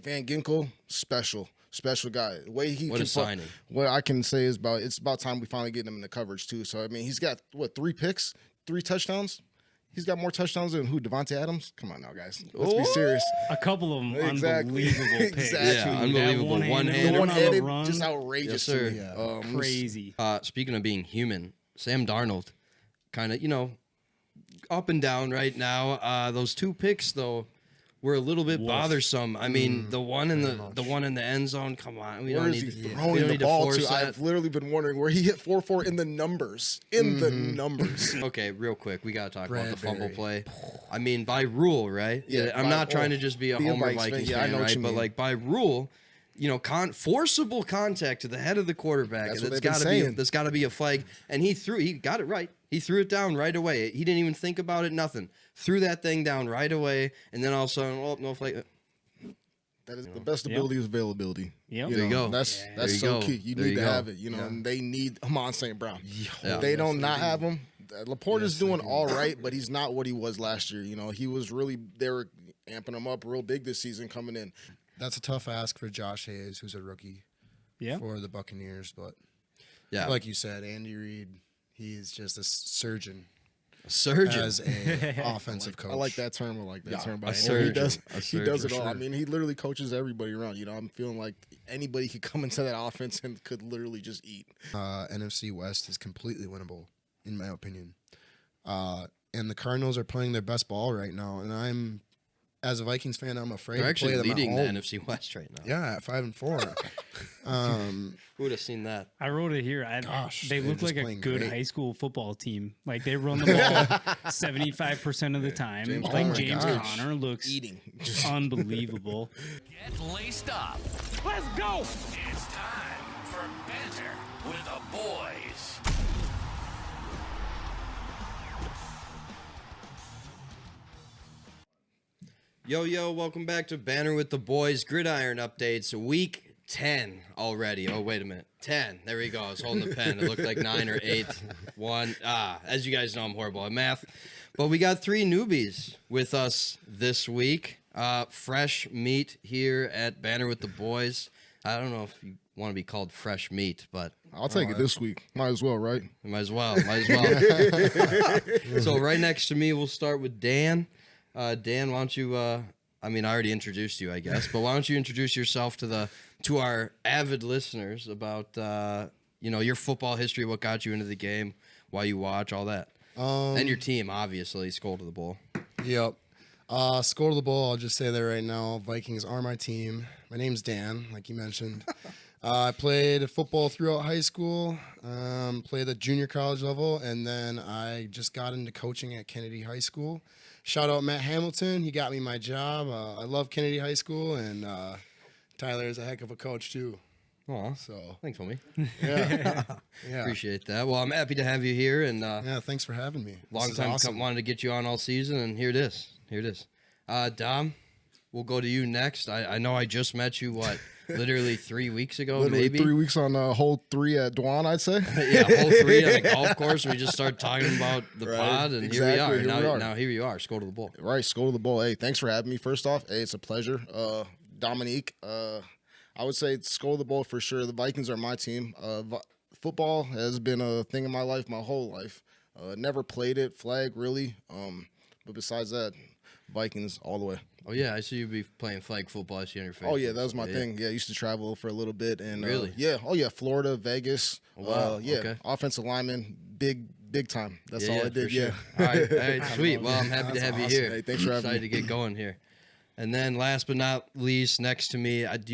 Van Ginkel, special guy. The way he What a signing. What I can say is it's about time we finally get him in the coverage too. So I mean, he's got 3 picks, 3 touchdowns. He's got more touchdowns than who? Devontae Adams? Come on now, guys. Let's be serious. A couple of them Exactly. unbelievable picks. Exactly. Yeah, unbelievable. One-handed, run. just outrageous. Yes, sir. To me. Yeah. Crazy. Speaking of being human, Sam Darnold, kind of, up and down right now. Those 2 picks, though, were a little bit bothersome. I mean, the one in the end zone. Come on, we Where don't is need he to throwing the ball to? that. I've literally been wondering where he hit 4-4 in the numbers. The numbers. Okay, real quick, we gotta talk about the Bradbury. fumble play. I mean, by rule, right? Yeah, I'm not trying to just be a Homer Vikes fan. Vikings Yeah, I fan, know what right? you But mean. like by rule, forcible contact to the head of the quarterback. That's and what it's they've been gotta be saying. there's gotta be a flag. And he got it right. He threw it down right away. He didn't even think about it, nothing. Threw that thing down right away, and then all of a sudden, no flag. That is the best ability is availability. Yep. There you go. That's There you so go. key. You There need you to go. have it. And they need Amon St. Brown. Yeah. They don't not have him. Laporta's doing all right, but he's not what he was last year. He was really they were amping him up real big this season coming in. That's a tough ask for Josh Hayes, who's a rookie for the Buccaneers. But like you said, Andy Reid, he's just a surgeon. Surgeon. As a offensive coach. I like that term. I like that term. a surgeon. He does it all. sure. I mean, he literally coaches everybody around. I'm feeling like anybody could come into that offense and could literally just eat. NFC West is completely winnable, in my opinion. And the Cardinals are playing their best ball right now. And as a Vikings fan, I'm afraid They're to play actually them leading at the home. NFC West right now. Yeah, at 5-4. Who would have seen that? I wrote it here. Gosh, they they're look just like a playing good great. high school football team. Like they run the ball 75% of the time. James like Conner. James Oh my gosh. Conner looks Eating. unbelievable. Get laced up. Let's go! It's time for Banter with the boys. Yo, welcome back to Banter with the Boys. Gridiron updates, week 10 already. Oh, wait a minute. 10. There we go. I was holding the pen. It looked like 9 or 8. 1. As you guys know, I'm horrible at math. But we got 3 newbies with us this week. Fresh meat here at Banter with the Boys. I don't know if you want to be called fresh meat, but I'll take it this week. Might as well, right? might as well. So right next to me, we'll start with Dan. Dan, why don't you? I already introduced you, I guess, but why don't you introduce yourself to our avid listeners about your football history, what got you into the game, why you watch, all that, and your team, obviously, Skull to the Bull. Yep. Skull to the Bull, I'll just say that right now. Vikings are my team. My name's Dan, like you mentioned. I played football throughout high school, played at junior college level, and then I just got into coaching at Kennedy High School. Shout out Matt Hamilton. He got me my job. I love Kennedy High School, and Tyler is a heck of a coach, too. Aw, So, thanks, homie. yeah. Appreciate that. Well, I'm happy to have you here, and Yeah, thanks for having me. long This is time awesome. wanted to get you on all season, and here it is. Dom, we'll go to you next. I know I just met you, literally 3 weeks ago, Literally maybe? 3 weeks on hole 3 at Dwan, I'd say. Yeah, hole 3 on a golf course. We just started talking about the pod, and Exactly, here we here are. we are. Now here you are. Skull to the Bull. Right, Skull to the Bull. Hey, thanks for having me. First off, hey, it's a pleasure. Dominique, I would say Skull to the Bull for sure. The Vikings are my team. Football has been a thing in my life my whole life. Never played it, flag really. But besides that, Vikings all the way. Oh yeah, I see you be playing flag football. I see on your face. Oh yeah, that was my thing. Yeah, I used to travel for a little bit and Really? yeah. Oh yeah, Florida, Vegas. Wow, Yeah, okay. offensive lineman, big time. That's Yeah, all I for did. sure. Yeah. All right, sweet. Well, I'm happy to have you awesome. here. Hey, thanks for having Excited me. to get going here. And then last but not least, next to me, what do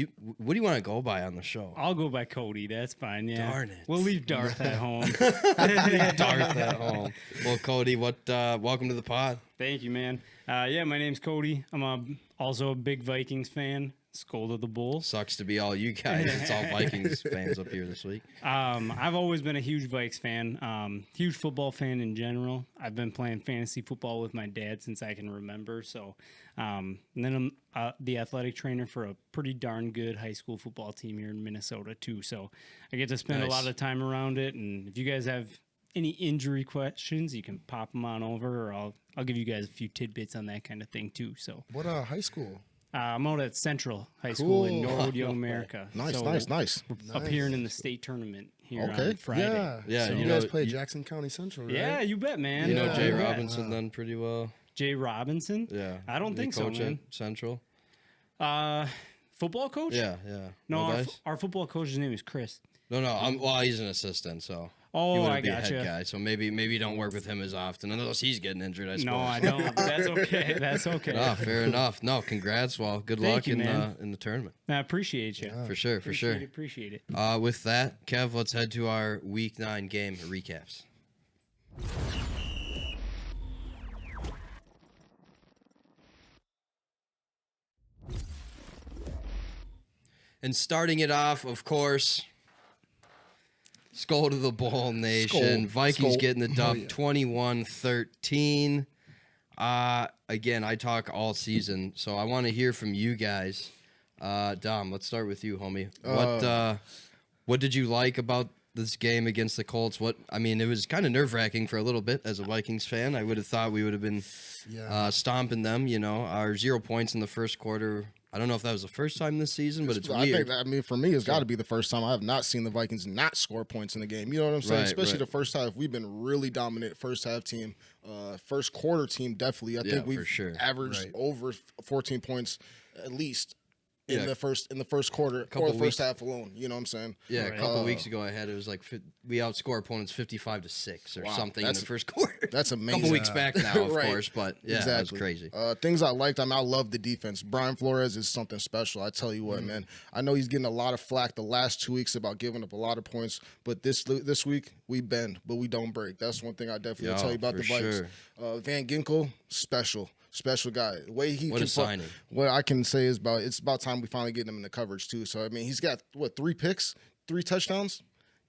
you want to go by on the show? I'll go by Cody. That's fine. Yeah. Darn it. We'll leave Darth at home. Darth at home. Well, Cody, welcome to the pod. Thank you, man. Yeah, my name's Cody. I'm also a big Vikings fan. Skull to the Bulls. Sucks to be all you guys. It's all Vikings fans up here this week. I've always been a huge Vikes fan, huge football fan in general. I've been playing fantasy football with my dad since I can remember. So, and then I'm the athletic trainer for a pretty darn good high school football team here in Minnesota too. So I get to spend a lot of time around it. And if you guys have any injury questions, you can pop them on over, or I'll give you guys a few tidbits on that kind of thing too. So What high school? I'm out at Central High School in Cool. Norwood, Young America. Nice, So nice. Appearing in the state tournament here Okay. on Friday. Yeah. Yeah, So you you know, guys play Jackson County Central, right? Yeah, you bet, man. You know Yeah. Jay You bet. Robinson then pretty well. Jay Robinson? Yeah. I don't Did he think so, coach man. at Central. Football coach? Yeah. No, our, guys? our football coach's name is Chris. No. Well, he's an assistant, so. Oh, he wouldn't I be a gotcha. head guy, so maybe you don't work with him as often, unless he's getting injured. I suppose. No, I don't. That's okay. That's okay. Ah, fair enough. No, congrats. Well, good Thank luck you, man. in the tournament. I appreciate you. For sure. Appreciate it. With that, Kev, let's head to our Week 9 game recaps. And starting it off, of course, Skull to the Ball Nation. Skull. Vikings Skull. getting the dub 21-13. Again, I talk all season, so I want to hear from you guys. Dom, let's start with you, homie. What did you like about this game against the Colts? It was kind of nerve-wracking for a little bit as a Vikings fan. I would have thought we would have been stomping them, our 0 points in the first quarter. I don't know if that was the first time this season, but it's weird. I think for me, it's got to be the first time I have not seen the Vikings not score points in the game. You know what I'm saying? Right, Especially right. the first half. We've been really dominant first half team. First quarter team, definitely. I think for we've sure. averaged over 14 points at least in Yeah. the first quarter Couple or the first weeks. half alone. You know what I'm saying? Yeah, Right. a couple weeks ago, I had it was like we outscore opponents 55-6 or Wow, something in that's- the first quarter. That's A amazing. couple weeks back now, of Right. course, but yeah, Exactly. that's crazy. Things I liked. I love the defense. Brian Flores is something special. I tell you what, man. I know he's getting a lot of flack the last 2 weeks about giving up a lot of points, but this week we bend, but we don't break. That's one thing I definitely Yo, tell you about for the Vikings. sure. Van Ginkel, special guy. The way he What a signing. What I can say is it's about time we finally get him in the coverage too. So he's got 3 picks, 3 touchdowns.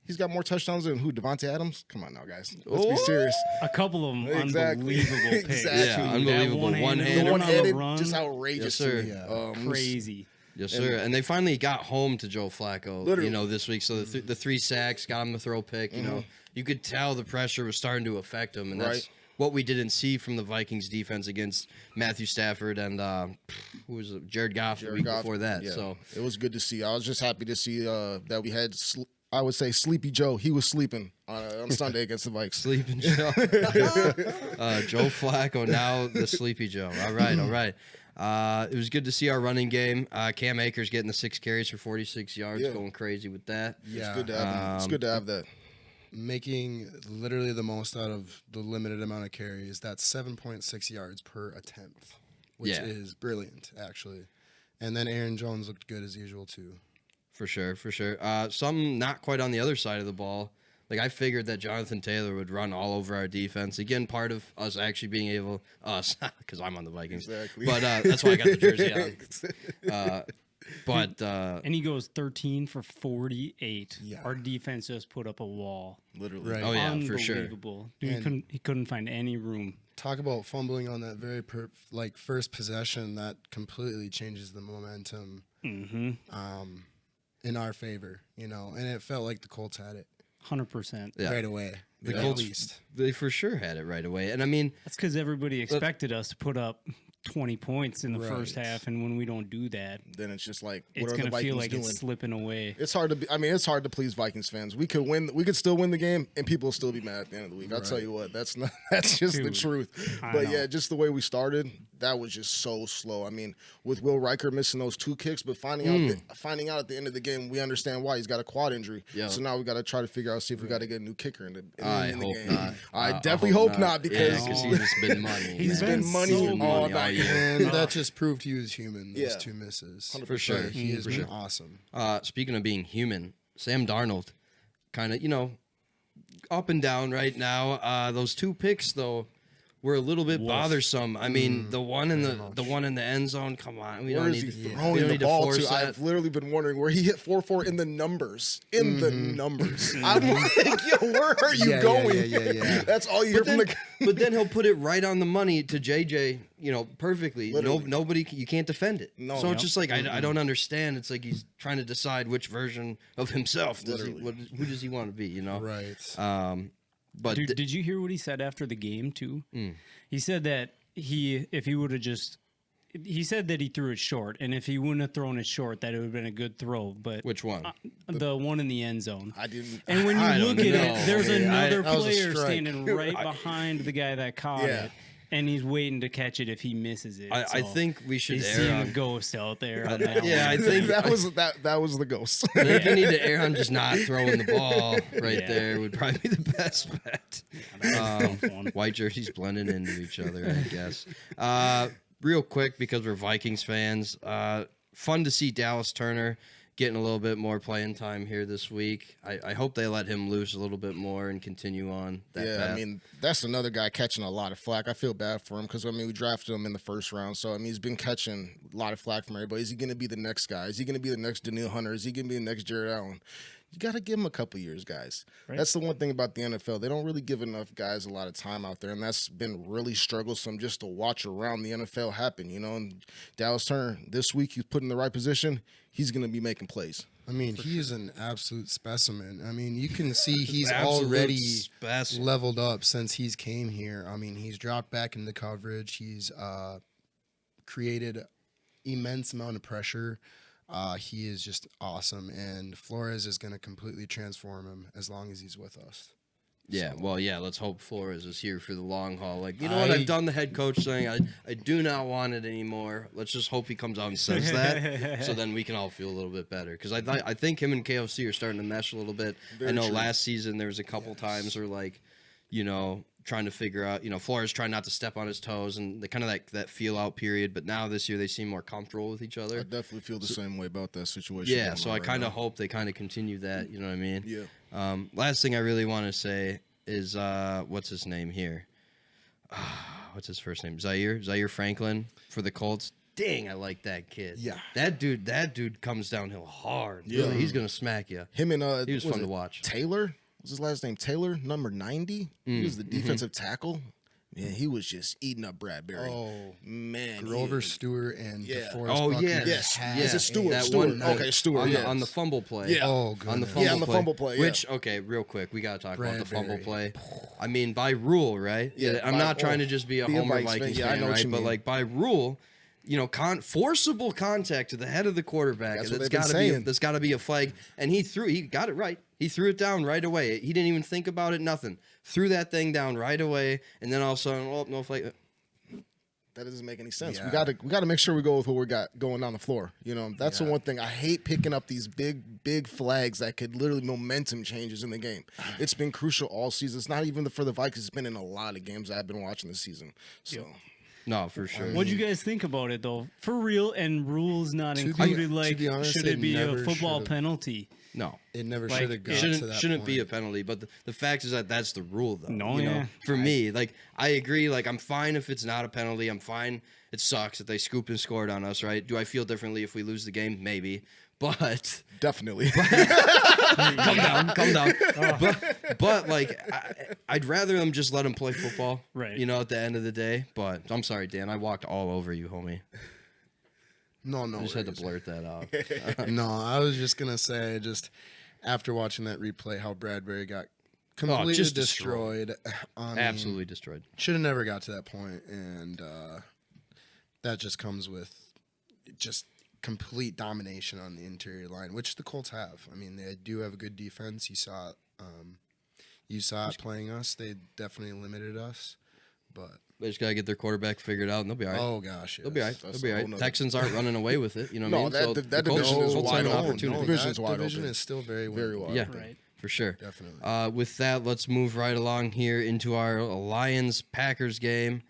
He's got more touchdowns than who? Devontae Adams? Come on now, guys. Let's be serious. A couple of them Exactly. unbelievable picks. Exactly. Yeah, That unbelievable. one-handed The on the one-handed, run, just outrageous Yes, to sir. me. crazy. Yes, sir. And they finally got home to Joe Flacco, Literally. this week. So the 3 sacks got him the throw pick. You could tell the pressure was starting to affect him, and that's Right. what we didn't see from the Vikings defense against Matthew Stafford and who was it? Jared Goff the week before that. Yeah. So it was good to see. I was just happy to see that we had. I would say Sleepy Joe. He was sleeping on Sunday against the Vikes. Sleeping Joe. Joe Flacco, now the Sleepy Joe. All right. It was good to see our running game. Cam Akers getting the 6 carries for 46 yards, Yeah. going crazy with that. It's good to have him. It's good to have that. Making literally the most out of the limited amount of carries. That's 7.6 yards per attempt, which Yeah. is brilliant, actually. And then Aaron Jones looked good as usual, too. For sure. Some not quite on the other side of the ball. Like, I figured that Jonathan Taylor would run all over our defense. Again, part of us actually being able, because I'm on the Vikings. Exactly. But that's why I got the jersey on. And he goes 13 for 48. Yeah. Our defense just put up a wall. Literally. Right. Oh, yeah, for sure. Unbelievable. Dude, And- he couldn't find any room. Talk about fumbling on that very first possession that completely changes the momentum in our favor, and it felt like the Colts had it 100%. Yeah. right away. The at Colts, least. they for sure had it right away. And I mean, That's because everybody expected us to put up 20 points in the Right. first half, and when we don't do that, Then it's just like, what it's are the going to feel Vikings like doing? it's slipping away. It's hard to be. It's hard to please Vikings fans. We could win. We could still win the game, and people will still be mad at the end of the week. I'll tell you what. That's not. That's just the Dude, truth. I But know. yeah, just the way we started, that was just so slow. With Will Riker missing those 2 kicks, but finding out at the end of the game, we understand why he's got a quad injury. Yeah. So now we got to try to figure out see if we got to get a new kicker in the I in the hope game. not. I definitely hope not because because he's just been money. He's man. been money so all money night. year. And that just proved he was human, those Yeah. 2 misses. For sure. He has been awesome. Speaking of being human, Sam Darnold, kind of, up and down right now. Those 2 picks, though, were a little bit bothersome. The one in the end zone. Come on, we where don't is need he to, we throwing don't the need to ball force to? that. I've literally been wondering where he hit 4-4 in the numbers. In the numbers. I'm like, yo, where are you Yeah, going? yeah. That's all you hear from the. But then he'll put it right on the money to JJ, perfectly. Literally. Nobody, you can't defend it. No. So it's just like I don't understand. It's like he's trying to decide which version of himself who does he want to be? Right. But Dude, did you hear what he said after the game too? He said that if he would have just he said that he threw it short, and if he wouldn't have thrown it short, that it would have been a good throw. But Which one? the one in the end zone. I didn't. And when I you don't look at know. it, there's another that was a player strike. standing right behind the guy that caught Yeah. it, and he's waiting to catch it if he misses it. I So think we should he's err seeing a on. ghost out there. On that Yeah, I one. think that was the ghost. I think you need to err on just not throwing the ball right Yeah. there would probably be the best bet. That was a tough one. White jerseys blending into each other, I guess. Real quick, because we're Vikings fans, fun to see Dallas Turner getting a little bit more playing time here this week. I hope they let him loose a little bit more and continue on that Yeah, path. I mean, that's another guy catching a lot of flack. I feel bad for him because, I mean, we drafted him in the first round. So, I mean, he's been catching a lot of flack from everybody. Is he going to be the next guy? Is he going to be the next Daniil Hunter? Is he going to be the next Jared Allen? You got to give him a couple years, guys. Right. That's the one thing about the NFL. They don't really give enough guys a lot of time out there, and that's been really strugglesome just to watch around the NFL happen, you know. And Dallas Turner, this week, he's put in the right position. He's going to be making plays. I mean, he is an absolute specimen. I mean, you can see he's Absolute already specimen. leveled up since he's came here. I mean, he's dropped back into coverage. He's created immense amount of pressure. He is just awesome, and Flores is going to completely transform him as long as he's with us. Yeah, well, yeah, let's hope Flores is here for the long haul. Like, you know what? I've done the head coach thing. I do not want it anymore. Let's just hope he comes out and says that, so then we can all feel a little bit better. Because I think him and KOC are starting to mesh a little bit. Very I know true. last season there was a couple times where, like, you know, trying to figure out, you know, Flores trying not to step on his toes and the kind of that feel out period. But now this year they seem more comfortable with each I other. definitely feel the same way about that situation. Yeah, going so on I right kind of now. hope they kind of continue that. You know what I mean? Yeah. Last thing I really want to say is what's his name here? What's his first name? Zaire Franklin for the Colts. Dang, I like that kid. Yeah. That dude comes downhill hard. Yeah. Really. He's gonna smack you. Him and He was fun to watch. Taylor, what's his last name? Taylor, number 90. He was the defensive tackle. Yeah, he was just eating up Bradbury. Oh, man, Grover he- Stewart and Yeah. DeForest Oh, Buckner Yes. had Is it Stewart? That Stewart. one- Okay, Stewart. on, yes. on the fumble play. Yeah. Oh, On the goodness. fumble on the play. fumble play, yeah. Which, okay, real quick, we gotta talk about the fumble Bradbury. play. I mean, by rule, right? Yeah, I'm by- not trying to just be a be a Homer Vikes fan. Vikings Yeah, I fan, know what right? you But mean. like by rule, you know, forcible contact to the head of the quarterback. That's what That's they've been gotta be saying. that's gotta be a flag. And he got it right. He threw it down right away. He didn't even think about it, nothing. Threw that thing down right away, and then all of a sudden, oh, no flag. That doesn't make any sense. Yeah. We gotta make sure we go with what we got going down the floor. You know, that's the one thing I hate, picking up these big flags that could literally momentum changes in the game. It's been crucial all season. It's not even for the Vikings. It's been in a lot of games I've been watching this season. So No, for sure. What'd you guys think about it though? For real, and rules not To be- included. to Like, be honest, should it it be a never football should've. penalty? No. It never Like, should have got it to that Shouldn't be a point. penalty, but the fact is that that's the rule, though. No, you know? yeah. For me, like, I agree. Like, I'm fine if it's not a penalty. I'm fine. It sucks that they scooped and scored on us, right? Do I feel differently if we lose the game? Maybe. But definitely. calm down. But like, I'd rather them just let them play football, Right. You know, at the end of the day. But I'm sorry, Dan. I walked all over you, homie. No, I just had to blurt that out. No, I was just gonna say, just after watching that replay, how Bradbury got completely just destroyed. I mean, Absolutely destroyed. should have never got to that point, and that just comes with just complete domination on the interior line, which the Colts have. I mean, they do have a good defense. You saw it playing us. They definitely limited us, but They just gotta get their quarterback figured out, and they'll be all right. oh gosh, They'll be all right. That's They'll be a all whole right. nother- Texans aren't running away with it. You know what I No, mean? that- So that the Colts division is have wide an open. opportunity. No, division's that wide division open. is still very Very wide. wide. Yeah, Right. for sure. Definitely. With that, let's move right along here into our Lions-Packers game.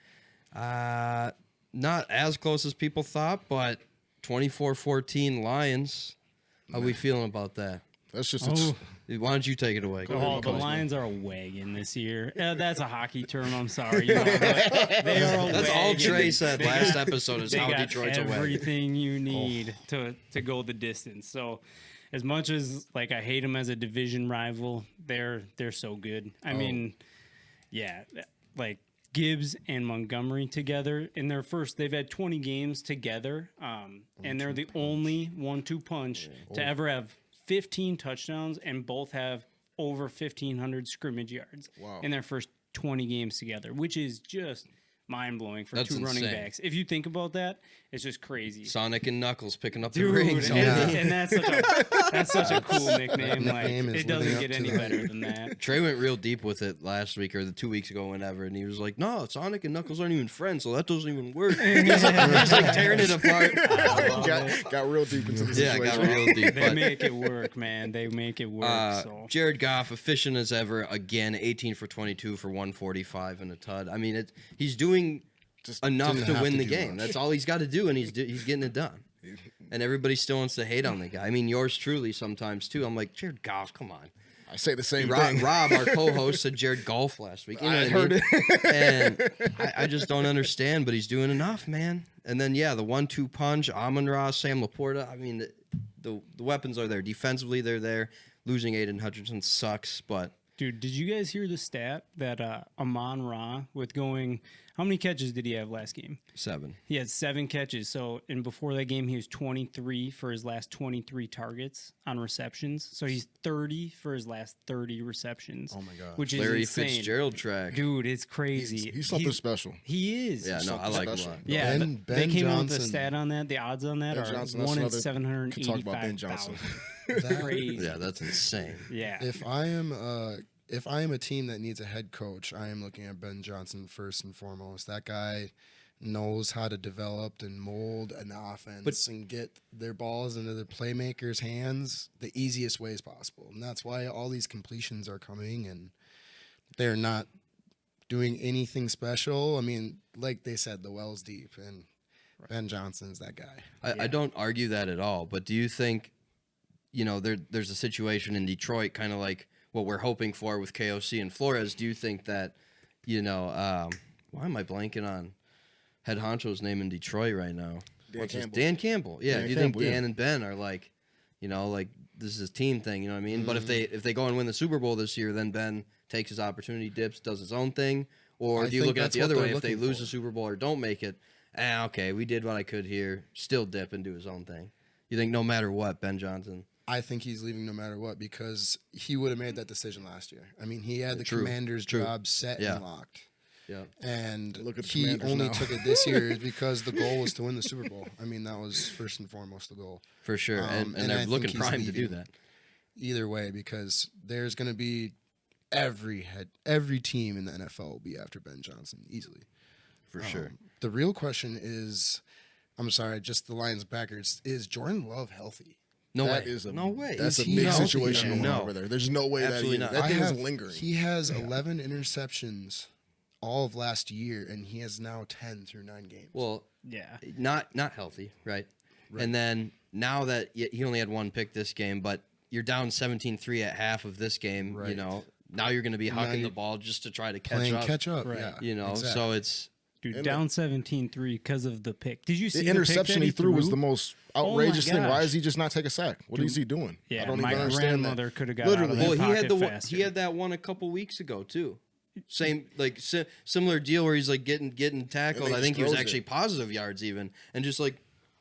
Not as close as people thought, but 24-14 Lions. How we feeling about that? That's just Oh. Why don't you take it away? Go Oh, ahead, the Cosmo. Lions are a wagon this year. That's a hockey term. I'm sorry. You know, but they are a That's all wagon. Trey said They last got- episode is they how got Detroit's a wagon. everything you need to go the distance. So, as much as like I hate them as a division rival, they're so good. I mean, yeah, like Gibbs and Montgomery together in their first, they've had 20 games together, and they're the only 1-2 punch to ever have 15 touchdowns, and both have over 1,500 scrimmage yards Wow. in their first 20 games together, which is just mind blowing for That's two running insane. backs. If you think about that, it's just crazy. Sonic and Knuckles picking up the Dude, rings. and that's such a cool nickname. Like nickname is it doesn't living get up any to that. better than that. Trey went real deep with it last week or the 2 weeks ago, whenever, and he was like, "No, Sonic and Knuckles aren't even friends, so that doesn't even work." He's like tearing it apart. got real deep into the Yeah, situation. got real deep. They But make it work, man. They make it work. So Jared Goff, efficient as ever, again, 18 for 22 for 145 and a tud. I mean, he's doing enough didn't to have win to the do game. much. That's all he's got to do, and he's getting it done. And everybody still wants to hate on the guy. I mean, yours truly sometimes too. I'm like, Jared Goff, come on. I say the same Rob, thing. Rob, our co-host, said Jared Golf last week. You know I what heard mean? it. And I just don't understand, but he's doing enough, man. And then, yeah, the 1-2 punch, Aman Rashawn, Sam Laporta. I mean, the weapons are there. Defensively, they're there. Losing Aiden Hutchinson sucks, but dude, did you guys hear the stat that Aman Ra with going? How many catches did he have last game? 7. He had 7 catches. So, and before that game, he was 23 for his last 23 targets on receptions. So he's 30 for his last 30 receptions. Oh my God. Which is Larry insane. Fitzgerald track. Dude, it's crazy. He's something special. He is. Yeah, no, I like him a lot. Yeah, Ben- they Ben came out with a Johnson. stat on that. The odds on that Ben are Johnson, that's 1 in another- could talk about Ben 785,000. Crazy. Yeah, that's insane. Yeah. If I am a team that needs a head coach, I am looking at Ben Johnson first and foremost. That guy knows how to develop and mold an offense and get their balls into the playmakers' hands the easiest ways possible. And that's why all these completions are coming, and they're not doing anything special. I mean, like they said, the well's deep, and Ben Johnson's that guy. I don't argue that at all, but do you think, there's a situation in Detroit, kind of like what we're hoping for with KOC and Flores? Do you think that, why am I blanking on head honcho's name in Detroit right now? Dan Campbell. Yeah. Dan Do you Campbell, think yeah. Dan and Ben are like, this is a team thing, you know what I mean? But if they go and win the Super Bowl this year, then Ben takes his opportunity, dips, does his own thing? Or I do you think look at it that's the what other they're way? If they looking lose for. the Super Bowl or don't make it, okay, we did what I could here, still dip and do his own thing. You think no matter what, Ben Johnson? I think he's leaving no matter what because he would have made that decision last year. I mean, he had the True. Commanders' job set Yeah. and locked. Yeah. And Look at the he Commanders only now. took it this year because the goal was to win the Super Bowl. I mean, that was first and foremost the goal. For sure. And and I they're think looking he's prime to do leaving. that. Either way, because there's going to be every team in the NFL will be after Ben Johnson easily. For sure. The real question is, I'm sorry, just the Lions Packers, is Jordan Love healthy? No That way. is a no way. That's Is a he big healthy? situation going No. on over there. There's no way Absolutely that not. that thing is lingering. He has 11 interceptions all of last year, and he has now 10 through 9 games. Well, Yeah. not healthy, right? And then now that he only had 1 pick this game, but you're down 17-3 at half of this game, Right. now you're going to be Now hucking the you're ball just to try to catch playing up. catch up, Right. yeah. Exactly. So it's Dude, And down 17-3 because of the pick. Did you see The the pick interception that he threw was the most Oh my outrageous thing. Why gosh. does he just not take a sack? What is he doing? Yeah, I don't my even understand grandmother that. could have got Literally. out of well, that he had pocket the one, faster. he had that one a couple weeks ago too. Same like similar deal where he's like getting tackled. he I just think he was throws actually it. positive yards even, and just like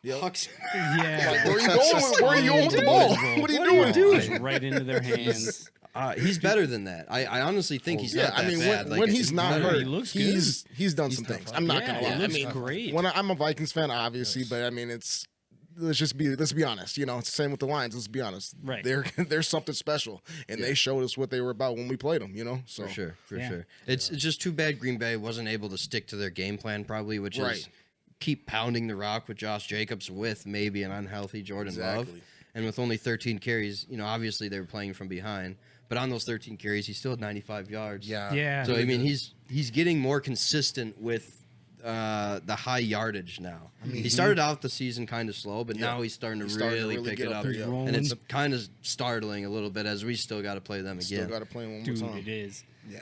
hucks. Yeah. Where are you going? Where are you going with the ball? What are you doing? Just right into their hands. He's better than that. I honestly think he's Yeah, not that I mean, bad. when he's not better. hurt, He looks he's done some things. I'm not Yeah, gonna he lie. I looks mean, great. when I'm a Vikings fan, obviously, but I mean, it's let's be honest. It's the same with the Lions. Let's be honest. Right. They're something special, and they showed us what they were about when we played them. So For sure, for Yeah. sure. It's just too bad Green Bay wasn't able to stick to their game plan, probably, which is Right. keep pounding the rock with Josh Jacobs with maybe an unhealthy Jordan Love. Exactly. And with only 13 carries, obviously they were playing from behind. But on those 13 carries, he still had 95 yards. Yeah. So, I mean, he's getting more consistent with the high yardage now. He started out the season kind of slow, but now he's starting to really pick get it up up. there, yeah. Rolling. And it's kind of startling a little bit as we still got to play them still again. got to play one more Dude, time. it is. Yeah.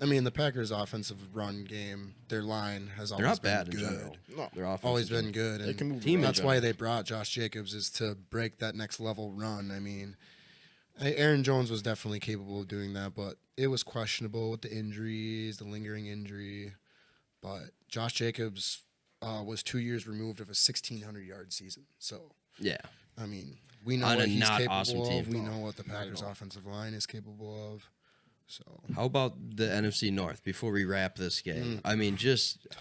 I mean, the Packers' offensive run game, their line has They're always not been bad in good. general. No. Their offense Always is been good. They And can move Team around. that's why they brought Josh Jacobs, is to break that next level run. I mean, Aaron Jones was definitely capable of doing that, but it was questionable with the injuries, the lingering injury. But Josh Jacobs was 2 years removed of a 1,600-yard season. So, Yeah. I mean, we know On a what he's not capable awesome of. team. We No, know what the Packers' offensive line is capable of. So How about the NFC North before we wrap this game? I mean,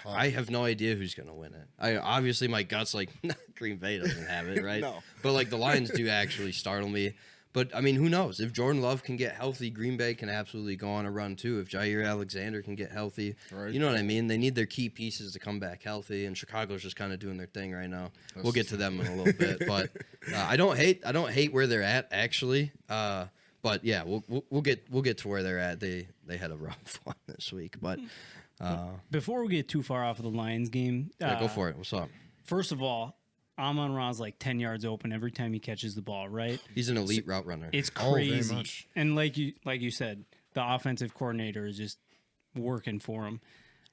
I have no idea who's going to win it. Obviously, my gut's like, Green Bay doesn't have it, right? No. But, like, the Lions do actually startle me. But, I mean, who knows? If Jordan Love can get healthy, Green Bay can absolutely go on a run, too. If Jair Alexander can get healthy, Right. you know what I mean? They need their key pieces to come back healthy, and Chicago's just kind of doing their thing right now. We'll get to them in a little bit. But I don't hate where they're at, actually. But yeah, we'll get to where they're at. They had a rough one this week, but Before we get too far off of the Lions game, yeah, go for it. What's up? First of all, Amon Ra's like 10 yards open every time he catches the ball, right? He's an elite route runner. It's very crazy. much. And like you said, the offensive coordinator is just working for him.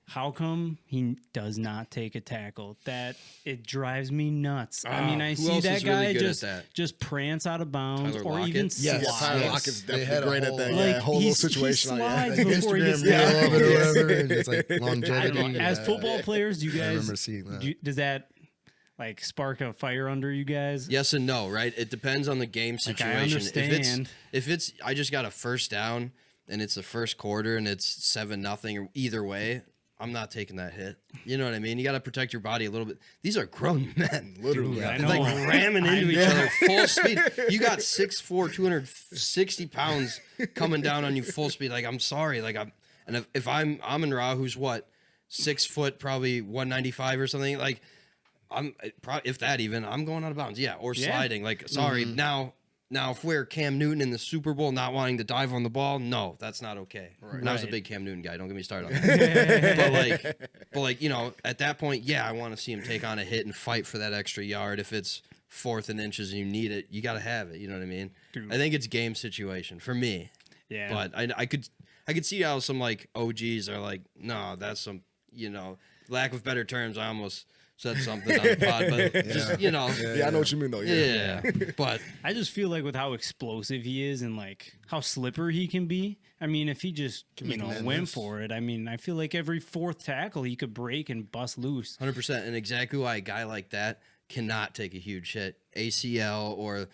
How come he does not take a tackle? That it drives me nuts. I mean, I who see else that is really guy good at that? just prance out of bounds Tyler or Lockett? even Yes. Yeah, slide. Tyler Yes. Lockett's They definitely had a great at whole- that. Like, Yeah, whole little he situation. slides Yeah. before he gets Instagram reel down. of it or whatever, and it's like I longevity. don't know. As Yeah. football players, do you guys remember seeing that. does that like spark a fire under you guys? Yes and no, right? It depends on the game Like, situation. I understand. If it's I just got a first down and it's the first quarter and it's 7-0 or either way, I'm not taking that hit. You know what I mean? You got to protect your body a little bit. These are grown men. Literally. I know. Like ramming into each other full speed. You got 6'4", 260 pounds coming down on you full speed. Like, I'm sorry. Like, if I'm Aman Ra, who's what, 6 foot, probably 195 or something. Like, if that even, I'm going out of bounds. Yeah, or Yeah. sliding. Like, sorry. Now, if we're Cam Newton in the Super Bowl not wanting to dive on the ball, no, that's not okay. And I was a Right. big Cam Newton guy. Don't get me started on that. but like, you know, at that point, yeah, I want to see him take on a hit and fight for that extra yard. If it's 4th and inches and you need it, you got to have it. You know what I mean? Dude. I think it's game situation for me. Yeah. But I could see how some like OGs are like, no, that's some, you know, lack of better terms. I almost said something on the pod, but just, you know, Yeah, I know what you mean, though. yeah. But I just feel like with how explosive he is and like how slippery he can be. I mean, if he just went miss. for it, I mean, I feel like every fourth tackle he could break and bust loose. 100%, and exactly why a guy like that cannot take a huge hit, ACL or,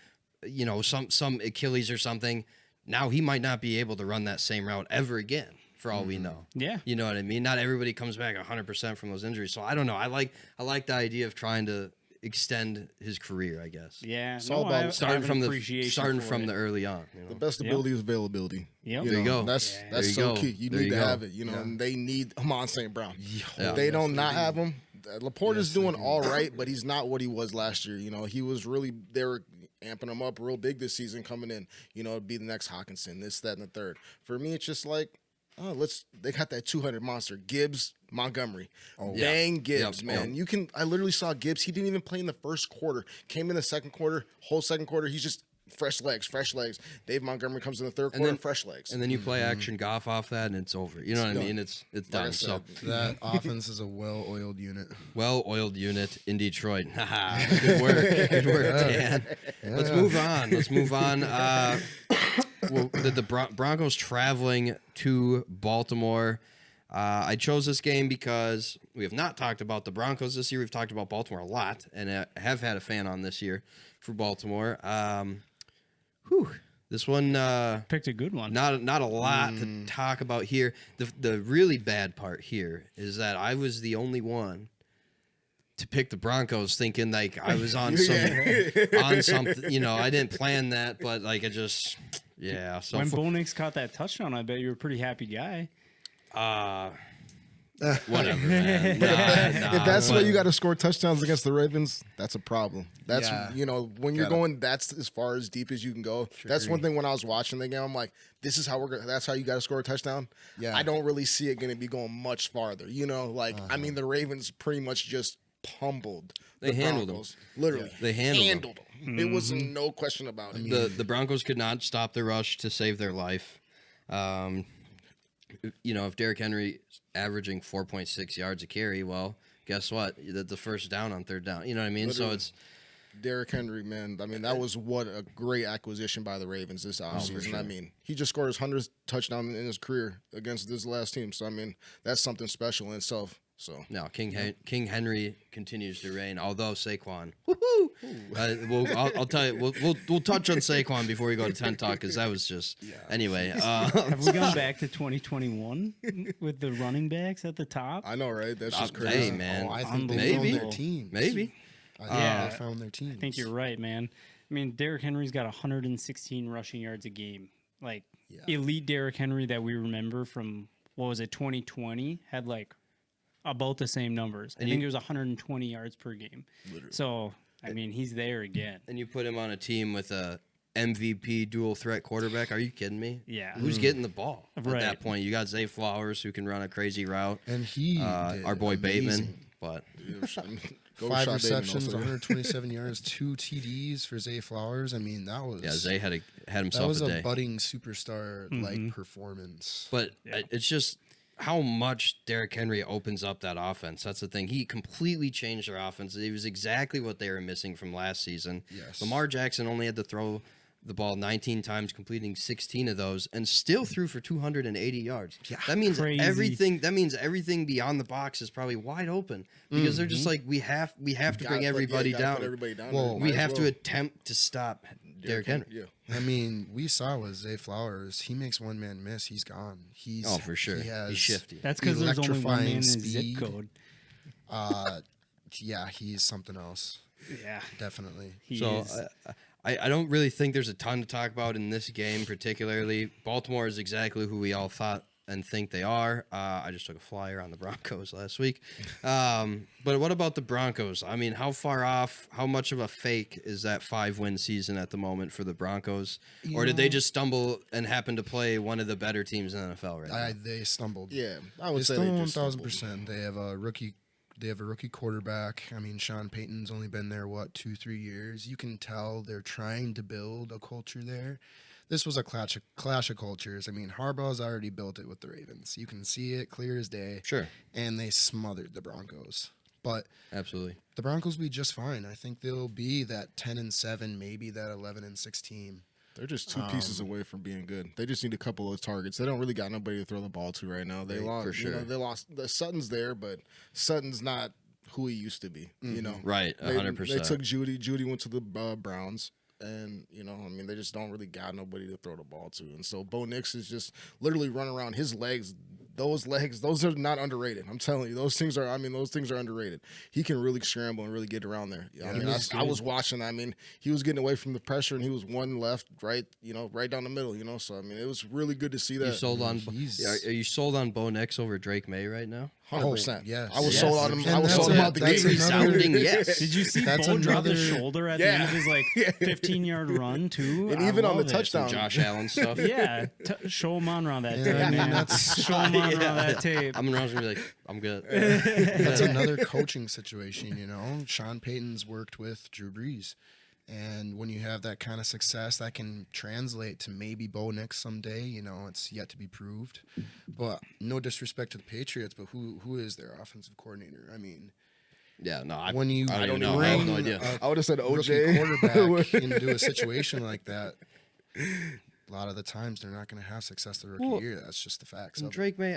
you know, some Achilles or something. Now he might not be able to run that same route ever again, for all we know. Yeah. You know what I mean? Not everybody comes back 100% from those injuries. So I don't know. I like the idea of trying to extend his career, I guess. Yeah. all about I have Starting an from appreciation for it. the early on. You know? The best ability is availability. Yep. There you go. That's Yeah. that's There you so go. key. You There need you to go. have it, you know, and they need Amon St. Brown. Yeah. If they don't not have him, Laporta's Yes, they doing do. all right, but he's not what he was last year. You know, he was really, they were amping him up real big this season coming in, you know, be the next Hawkinson, this, that, and the third. For me, it's just like, they got that 200 monster, Gibbs, Montgomery. Bang Gibbs, Yep, man. I literally saw Gibbs. He didn't even play in the first quarter. Came in the second quarter, whole second quarter, he's just fresh legs. Dave Montgomery comes in the third quarter, fresh legs. And then you play action golf off that, and it's over. You know what I mean? It's done. I So said, That offense is a well-oiled unit. well-oiled unit in Detroit. Good work. Good work, Dan. Let's move on. Well, the Broncos traveling to Baltimore. I chose this game because we have not talked about the Broncos this year. We've talked about Baltimore a lot, and have had a fan on this year for Baltimore. This one Picked a good one. not a lot to talk about here. The really bad part here is that I was the only one to pick the Broncos, thinking like I was on something. You know, I didn't plan that, but like it just So when Bonix caught that touchdown, I bet you were a pretty happy guy. whatever, man. if that's why you got to score touchdowns against the Ravens, that's a problem. That's Yeah. you know when you're going, that's as far as deep as you can go. That's one thing. When I was watching the game, I'm like, this is how that's how you got to score a touchdown. Yeah. I don't really see it going to be going much farther. You know, like I mean, the Ravens pretty much just pummeled. They the handled Broncos. Literally, They handled them. It was no question about it. the Broncos could not stop the rush to save their life. You know, if Derrick Henry is averaging 4.6 yards a carry, well, guess what? The first down on third down. You know what I mean? Literally. So it's Derrick Henry, man. I mean, that was what a great acquisition by the Ravens this offseason. I mean, he just scored his 100th touchdown in his career against this last team. So, I mean, that's something special in itself. So No, King Henry continues to reign. Although Saquon, woohoo! I'll tell you, we'll touch on Saquon before we go to 10 talk because that was just anyway. Have we gone back to 2021 with the running backs at the top? I know, right? That's just Hey, crazy. man, I think they maybe, found their team. maybe. I think Yeah. they found their team. I think you're right, man. I mean, Derrick Henry's got 116 rushing yards a game. Like elite Derrick Henry that we remember from what was it, 2020 had like about the same numbers. I think it was 120 yards per game. Literally. So I mean, he's there again. And you put him on a team with a MVP dual threat quarterback. Are you kidding me? Yeah. Who's getting the ball at Right. that point? You got Zay Flowers who can run a crazy route. And he Our boy Bateman. But Go 5 Rashad receptions, Bateman also. 127 yards, 2 TDs for Zay Flowers. I mean, that was Zay had that himself was a a day. budding superstar like performance. But it's just how much Derrick Henry opens up that offense. That's the thing. He completely changed their offense. It was exactly what they were missing from last season. Yes. Lamar Jackson only had to throw the ball 19 times, completing 16 of those, and still threw for 280 yards. That means Crazy. everything. That means everything beyond the box is probably wide open because they're just like we have to bring everybody down. Put everybody down. Well, We have to attempt to stop Derrick Henry. Yeah. I mean, we saw with Zay Flowers, he makes one man miss, he's gone. Oh, for sure. He has He's shifty. That's because there's only one man in his speed. zip code. Yeah, he's something else. Yeah. Definitely. He So is. I don't really think there's a ton to talk about in this game particularly. Baltimore is exactly who we all thought and think they are. I just took a flyer on the Broncos last week. But what about the Broncos? I mean, how far off, how much of a fake is that 5-win season at the moment for the Broncos? Or did they just stumble and happen to play one of the better teams in the NFL right now? They stumbled. Yeah, I They would say stumbled they just 1,000%. They have a rookie. They have a rookie quarterback. I mean, Sean Payton's only been there 2-3 years. You can tell they're trying to build a culture there. This was a clash of cultures. I mean, Harbaugh's already built it with the Ravens. You can see it clear as day. Sure. And they smothered the Broncos. But Absolutely. the Broncos will be just fine. I think they'll be that 10-7, maybe that 11-6 team. They're just two pieces away from being good. They just need a couple of targets. They don't really got nobody to throw the ball to right now. They lost. for sure. They lost. Sutton's there, but Sutton's not who he used to be. You know, Right, They 100%. took Judy. Judy went to the Browns. And, you know, I mean, they just don't really got nobody to throw the ball to. And so Bo Nix is just literally running around. His legs, those are not underrated. I'm telling you, those things are underrated. He can really scramble and really get around there. I mean, I was watching. I mean, he was getting away from the pressure, and he was one left, right down the middle, So, I mean, it was really good to see that. You sold on He's- are you sold on Bo Nix over Drake May right now? 100%. yes. I was Yes. sold on him. And I was that's sold a- out the that's gate. another- Resounding yes. Did you see That's Bo drop his another- shoulder at the end of his like 15-yard run too? And I even on the love it. touchdown. Josh Allen stuff. Yeah, show him on that tape, I mean, man. that's- Show him on that tape. I'm gonna be like, I'm good. That's another coaching situation, Sean Payton's worked with Drew Brees. And when you have that kind of success, that can translate to maybe Bo Nix someday. It's yet to be proved. But no disrespect to the Patriots, but who is their offensive coordinator? I mean, Yeah, no, I when you don't even know. I have bring no idea. I would have said rookie OJ. quarterback into a situation like that, a lot of the times they're not going to have success the rookie Well, year. That's just the facts. And Of it. Drake May,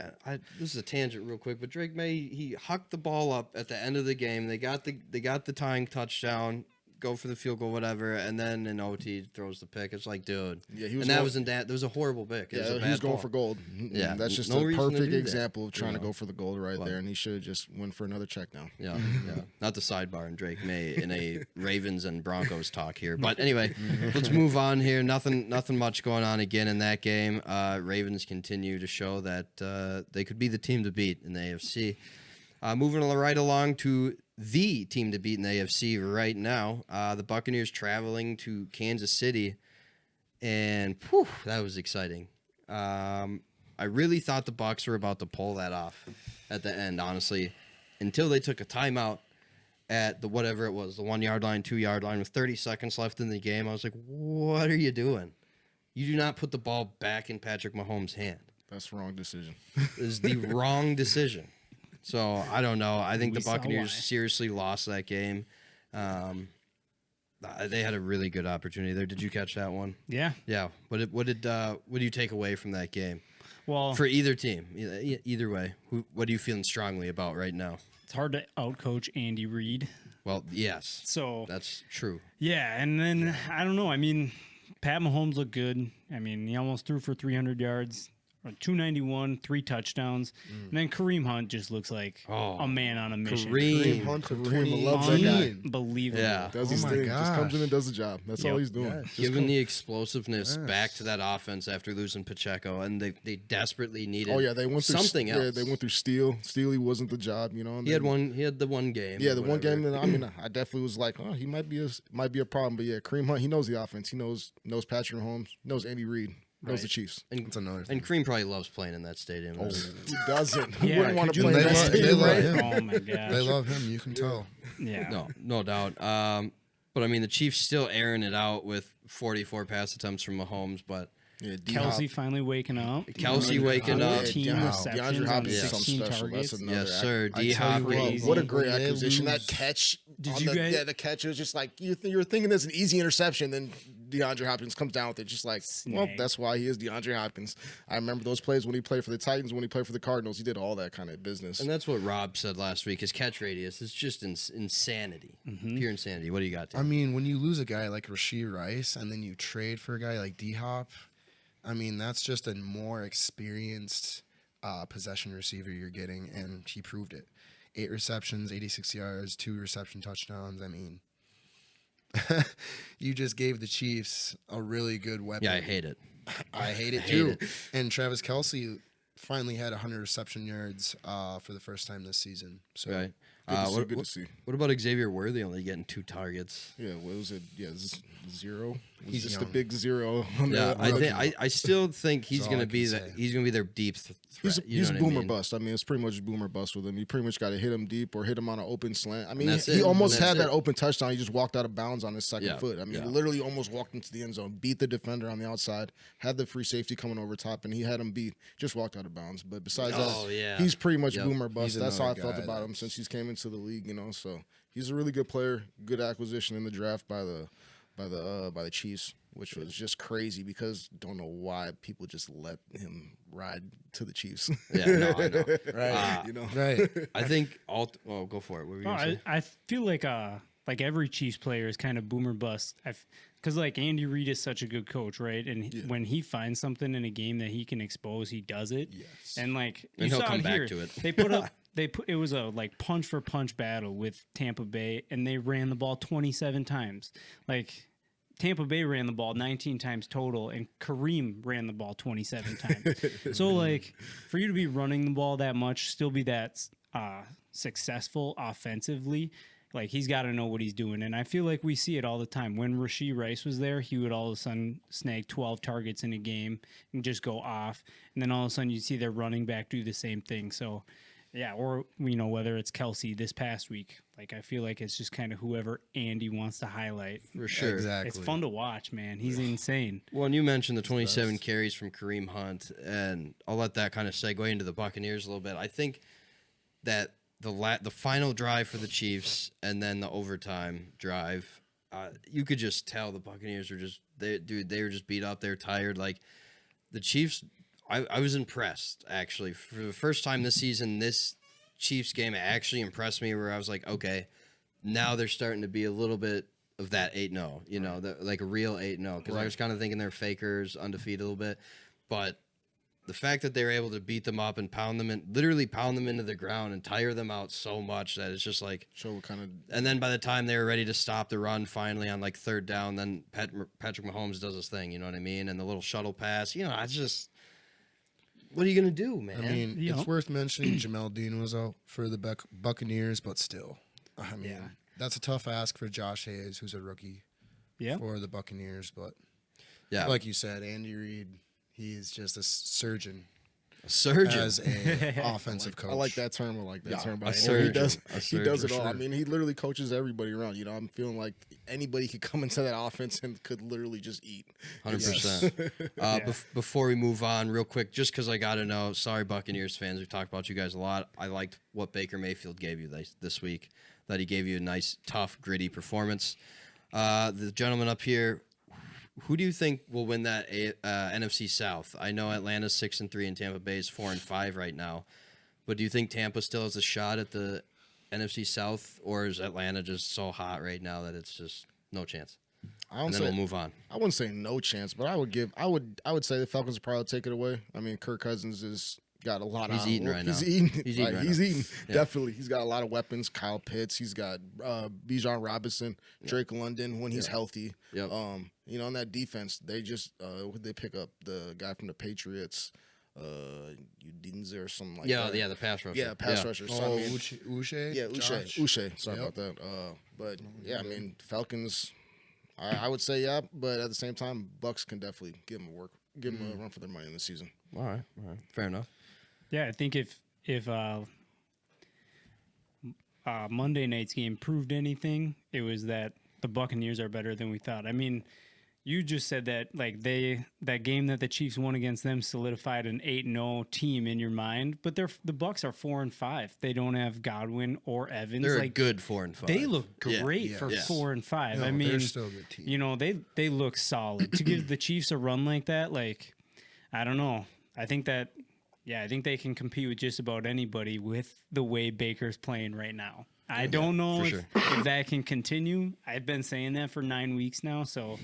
this is a tangent real quick, but Drake May, he hucked the ball up at the end of the game. They got the tying touchdown, go for the field goal, whatever, and then in OT throws the pick. It's like, dude, Yeah, he was and that going- was in that. There was a horrible pick. It was a Yeah, bad he was going ball. for gold. Yeah, That's just no a reason to perfect do that, example of trying to you know. go for the gold right there, and he should have just went for another check down. Yeah, yeah. Not the sidebar and Drake May in a Ravens and Broncos talk here. But anyway, let's move on here. Nothing much going on again in that game. Ravens continue to show that they could be the team to beat in the AFC. Moving right along to the team to beat in the AFC right now. The Buccaneers traveling to Kansas City. And whew, that was exciting. I really thought the Bucs were about to pull that off at the end, honestly, until they took a timeout at the whatever it was, the 1 yard line, 2 yard line, with 30 seconds left in the game. I was like, what are you doing? You do not put the ball back in Patrick Mahomes' hand. That's the wrong decision. It is the wrong decision. So I don't know. I think We the saw Buccaneers why. seriously lost that game. They had a really good opportunity there. Did you catch that one? Yeah. Yeah. What do you take away from that game? Well, for either team, either way. What are you feeling strongly about right now? it's hard to outcoach Andy Reid. Well, yes, So that's true. yeah, and then I don't know. I mean, Pat Mahomes looked good. I mean, he almost threw for 300 yards, or 291, 3 touchdowns. And then Kareem Hunt just looks like a man on a mission. Kareem. Hunt for Kareem, I love that guy. Unbelievable. Yeah. Does his my thing. Just comes in gosh. and does the job. That's all Yep. he's doing. Yeah. Just Given come- the explosiveness back to that offense after losing Pacheco, and they desperately needed Oh yeah, they went through something else. Yeah, they went through Steele. Steely wasn't the job, you know. and He had then- the one game. Yeah, or the one whatever. game that I mean, I definitely was like, oh, he might be a problem. But yeah, Kareem Hunt, he knows the offense. He knows Patrick Mahomes, knows Andy Reid, knows the Chiefs. That's another thing. And Cream probably loves playing in that stadium. Who doesn't? Who Yeah, wouldn't want could to you play in that imagine? They stadium, love right? him. Oh my gosh. They love him. You can tell. Yeah. No doubt. But I mean, the Chiefs still airing it out with 44 pass attempts from Mahomes, but Yeah, Kelsey finally waking up. Kelsey waking up. 14 DeAndre receptions on Hopkins is 16 something special. targets. That's another Yes, sir. I D tell Hop. you what, Crazy. what a great When they acquisition. lose- That catch. Did on you the, guys- Yeah, the catch was just like you're thinking there's an easy interception, then DeAndre Hopkins comes down with it, just like, well, Snag. that's why he is DeAndre Hopkins. I remember those plays when he played for the Titans, when he played for the Cardinals. He did all that kind of business. And that's what Rob said last week. His catch radius is just insanity, pure insanity. What do you got? I mean, when you lose a guy like Rashee Rice and then you trade for a guy like D Hop, I mean, that's just a more experienced possession receiver you're getting, and he proved it. 8 receptions, 86 yards, 2 reception touchdowns. I mean, you just gave the Chiefs a really good weapon. Yeah, I hate it. I hate it too. And Travis Kelce finally had 100 reception yards for the first time this season. So Right. Good to see. What about Xavier Worthy only getting 2 targets? Yeah, what was it? Yeah, zero. It was He's just young. a big zero. On Yeah, the, I still think he's all going I to can be say. he's going to be their deep threat. He's know what I boomer mean? bust. I mean, it's pretty much boomer bust with him. You pretty much got to hit him deep or hit him on an open slant. I mean, that's he it. almost And that's had that it. open touchdown. He just walked out of bounds on his second Yeah, foot. I mean, yeah. he literally almost walked into the end zone, beat the defender on the outside, had the free safety coming over top, and he had him beat. Just walked out of bounds. But besides Oh, that, yeah. he's pretty much Yep. boomer bust. He's That's how I another felt guy about him that's- since he's came into the league. You know, so he's a really good player. Good acquisition in the draft by the Chiefs, which was just crazy because don't know why people just let him ride to the Chiefs. Yeah, no, I know. right, you know, right. I think well, go for it. What were you Oh, going to say? I feel like every Chiefs player is kind of boomer bust. Because like Andy Reid is such a good coach, right? And when he finds something in a game that he can expose, he does it. Yes. And like you And he'll saw come it back here. to it. It was a like punch for punch battle with Tampa Bay, and they ran the ball 27 times. Like Tampa Bay ran the ball 19 times total, and Kareem ran the ball 27 times. So like for you to be running the ball that much, still be that successful offensively, like he's got to know what he's doing. And I feel like we see it all the time. When Rashee Rice was there, he would all of a sudden snag 12 targets in a game and just go off. And then all of a sudden you see their running back do the same thing. So yeah, or whether it's Kelce this past week, like I feel like it's just kind of whoever Andy wants to highlight. For sure. Exactly. It's fun to watch, man. He's insane. Well, and you mentioned the 27 carries from Kareem Hunt, and I'll let that kind of segue into the Buccaneers a little bit. I think that the final drive for the Chiefs and then the overtime drive, you could just tell the Buccaneers were they were just beat up. They're tired. Like the Chiefs, I was impressed actually for the first time this season. This Chiefs game actually impressed me, where I was like, okay, now they're starting to be a little bit of that 8-0, like a real 8-0. Because I was kind of thinking they're fakers, undefeated a little bit, but the fact that they were able to beat them up and literally pound them into the ground and tire them out so much that it's just like. show what kind of And then by the time they were ready to stop the run, finally on like third down, then Patrick Mahomes does his thing. You know what I mean? And the little shuttle pass. It's just. What are you gonna do, man? I mean, You it's know. worth mentioning Jamel Dean was out for the Buccaneers, but still, I mean, that's a tough ask for Josh Hayes, who's a rookie Yeah. for the Buccaneers. But yeah, like you said, Andy Reid, he's just a surgeon a surgeon. as a offensive coach. I like that term. I like that Yeah, term. a But surgeon. he does. A He does it surgeon. all. I mean, he literally coaches everybody around. I'm feeling like anybody could come into that offense and could literally just eat. 100%. Before we move on, real quick, just because I got to know, sorry, Buccaneers fans, we've talked about you guys a lot. I liked what Baker Mayfield gave you this week, that he gave you a nice, tough, gritty performance. The gentleman up here, who do you think will win that NFC South? I know Atlanta's 6-3 and Tampa Bay is 4-5 right now, but do you think Tampa still has a shot at the NFC South, or is Atlanta just so hot right now that it's just no chance? And then we'll move on. I wouldn't say no chance, but I would say the Falcons would probably take it away. I mean, Kirk Cousins is got a lot. He's eating right now. He's eating. He's eating. Yeah. Definitely. He's got a lot of weapons. Kyle Pitts. He's got Bijan Robinson, Drake London when he's healthy. Yep. You know, on that defense, they just they pick up the guy from the Patriots, Udinze or something like that. Yeah, the pass rusher. Yeah, pass rusher. So, Oh, I mean, Uche? yeah, Josh? Uche. Sorry about that. But yeah, I mean, Falcons. I would say yeah, but at the same time, Bucks can definitely give them a run for their money in the season. All right, fair enough. Yeah, I think if Monday night's game proved anything, it was that the Buccaneers are better than we thought. I mean, you just said that like that game that the Chiefs won against them solidified an 8-0 team in your mind, but the Bucks are 4-5. They don't have Godwin or Evans. They're like, a good 4-5. They look great for 4-5. No, I mean, they're still a good team. you know, they look solid. To give the Chiefs a run like that, like, I don't know. I think they can compete with just about anybody with the way Baker's playing right now. I don't know if that can continue. I've been saying that for 9 weeks now, so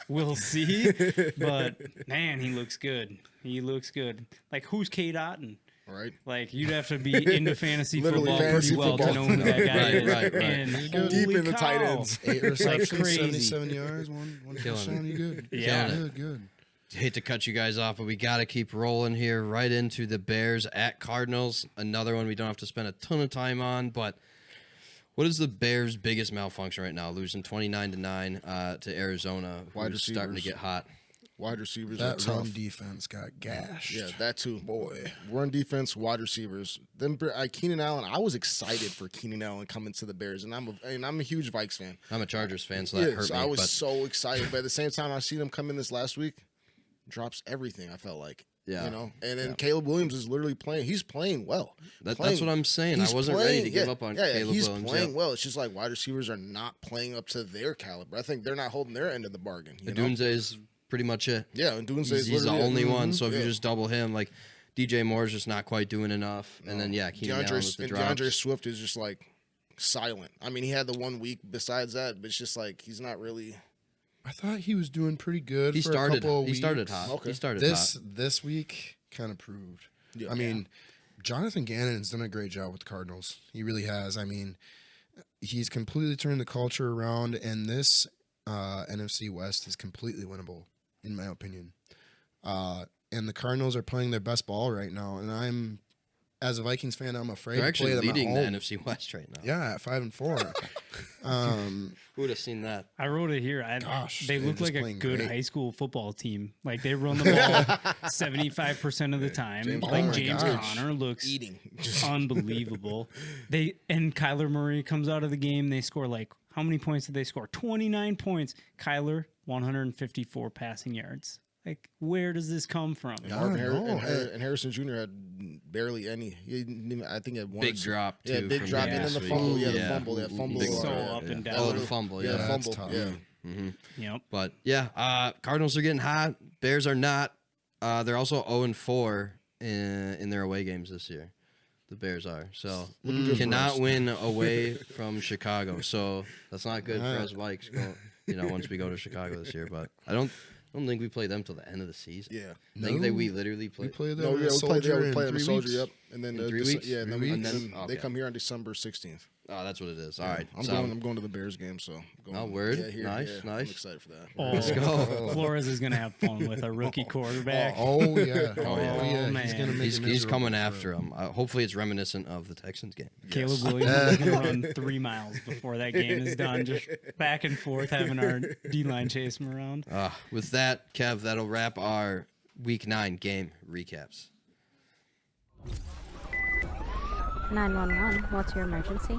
we'll see. But, man, he looks good. He looks good. Like, who's Kate Otten? Right. Like, you'd have to be into fantasy Literally football fantasy pretty well football. to know who that guy is. Right. And Deep in the cow. tight ends. 8 receptions, crazy. 77 yards, one Killing touchdown. You good? Yeah. Good. Hate to cut you guys off, but we got to keep rolling here right into the Bears at Cardinals. Another one we don't have to spend a ton of time on, but what is the Bears' biggest malfunction right now? Losing 29-9 to Arizona, Wide who's starting to receivers. get hot. Wide receivers are That tough. run defense got gashed. Yeah, that too. Boy. Run defense, wide receivers. Then Keenan Allen. I was excited for Keenan Allen coming to the Bears, and I'm a huge Vikes fan. I'm a Chargers fan, so that hurt so me. I was but so excited, but at the same time, I seen him come in this last week, drops everything. I felt like, Yeah. you know. And then Caleb Williams is literally playing. He's playing well. that's what I'm saying. I wasn't ready to give up on Caleb he's Williams. playing well. It's just like wide receivers are not playing up to their caliber. I think they're not holding their end of the bargain. You know? Dunze is pretty much it. Yeah, and Dunze is He's the literally only it. one. So if Yeah. you just double him, like DJ Moore's just not quite doing enough. And then Keenan Allen with the drops. DeAndre Swift is just like silent. I mean, he had the 1 week besides that, but it's just like he's not really. I thought he was doing pretty good He for a started. couple of He weeks. started hot. Okay. He started hot. This week kind of proved. Yeah. I mean, Jonathan Gannon's done a great job with the Cardinals. He really has. I mean, he's completely turned the culture around, and this NFC West is completely winnable, in my opinion. And the Cardinals are playing their best ball right now, and as a Vikings fan, I'm afraid They're to play actually them leading at the home. NFC West right now. Yeah, at 5-4. Who would have seen that? I wrote it here. Gosh, they they're look just like a playing good great. high school football team. Like they run the ball 75% of the time. James like Conner. James gosh. Conner looks Eating. unbelievable. And Kyler Murray comes out of the game. They score like how many points did they score? 29 points. Kyler 154 passing yards. Like where does this come from? Marvin know. and Harrison Jr. had barely any. He didn't even, I think he had one. Big drop, too, Yeah, big from drop. him And then last the week. fumble. Yeah, the Yeah. fumble. That fumble. Big So one. up and down. Oh, the fumble. Yeah, Yeah. the that's fumble. tough. Yeah. Yep. But Cardinals are getting hot. Bears are not. They're also 0-4 in their away games this year. The Bears are. So good for cannot us. win away from Chicago. So that's not good for us Vikes. Once we go to Chicago this year, but I don't think we play them till the end of the season. Yeah. I think that No. we literally play. We play them No, at yeah, we play Soldier there. We in play them 3 Soldier. weeks. Yep. And then In 3 weeks? Yeah, and then, And they then- come here on December 16th. Oh, that's what it is. All right. I'm so, going to the Bears game. So. Oh, word? Yeah, here, Nice, yeah. nice. I'm excited for that. Oh, Let's go. Flores is going to have fun with a rookie quarterback. Oh yeah. Oh, yeah. man. He's gonna make He's it coming miserable after him. Hopefully, it's reminiscent of the Texans game. Caleb Williams is going to run 3 miles before that game is done, just back and forth, having our D-line chase him around. With that, Kev, that'll wrap our Week 9 game recaps. 911, what's your emergency?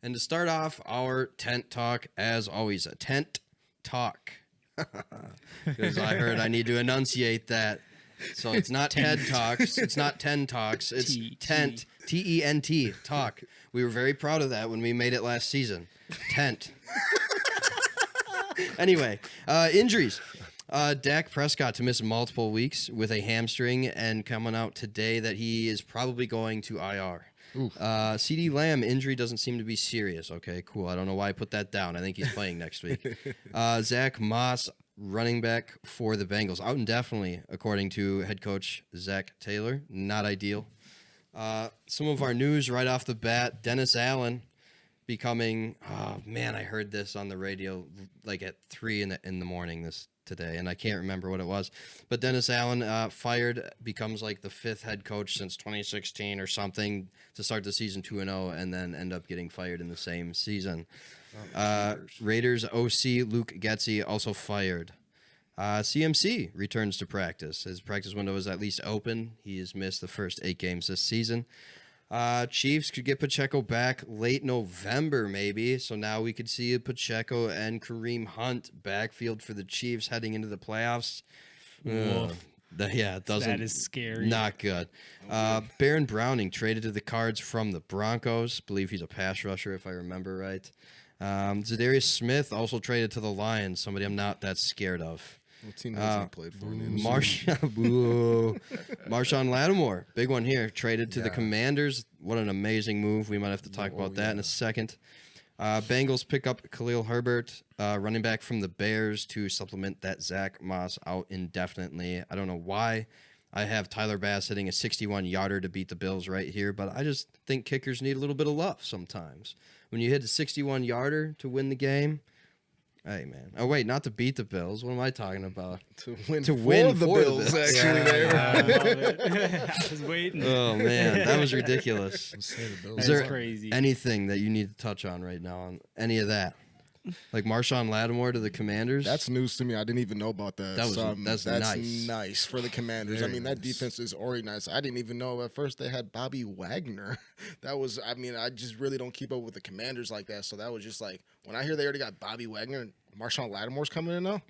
And to start off our tent talk, as always, a tent talk. Because I heard I need to enunciate that. So it's not TED Talks. It's not 10 Talks. It's Tent. T-E-N-T. Talk. We were very proud of that when we made it last season. Tent. Anyway, injuries. Dak Prescott to miss multiple weeks with a hamstring and coming out today that he is probably going to IR. CeeDee Lamb injury doesn't seem to be serious. Okay, cool. I don't know why I put that down. I think he's playing next week. Zach Moss, running back for the Bengals, out indefinitely, according to head coach Zach Taylor. Not ideal. Some of our news right off the bat, Dennis Allen becoming, oh man, I heard this on the radio like at 3 in the morning today, and I can't remember what it was. But Dennis Allen fired, becomes like the 5th head coach since 2016 or something to start the season 2-0, and then end up getting fired in the same season. Raiders OC Luke Getsy also fired. CMC returns to practice. His practice window is at least open. He has missed the first 8 games this season. Chiefs could get Pacheco back late November, maybe. So now we could see Pacheco and Kareem Hunt backfield for the Chiefs heading into the playoffs. It doesn't. That is scary. Not good. Baron Browning traded to the Cards from the Broncos. Believe he's a pass rusher, if I remember right. Zadarious Smith also traded to the Lions. Somebody I'm not that scared of. What team has he played for? Marshawn Lattimore, big one here, traded to the Commanders. What an amazing move. We might have to talk about that in a second. Bengals pick up Khalil Herbert, running back from the Bears, to supplement that Zach Moss out indefinitely. I don't know why. I have Tyler Bass hitting a 61-yarder to beat the Bills right here, but I just think kickers need a little bit of love sometimes. When you hit a 61-yarder to win the game, hey, man. Oh, wait, not to beat the Bills. What am I talking about? To win for the Bills, actually. I was waiting. Oh, man. That was ridiculous. Is there crazy. anything that you need to touch on right now on any of that? Like Marshawn Lattimore to the Commanders? That's news to me. I didn't even know about that. That's nice. Nice for the Commanders. Very I mean, that nice. defense is already nice. I didn't even know at first they had Bobby Wagner. I just really don't keep up with the Commanders like that. So that was just like, when I hear they already got Bobby Wagner and Marshawn Lattimore's coming in now,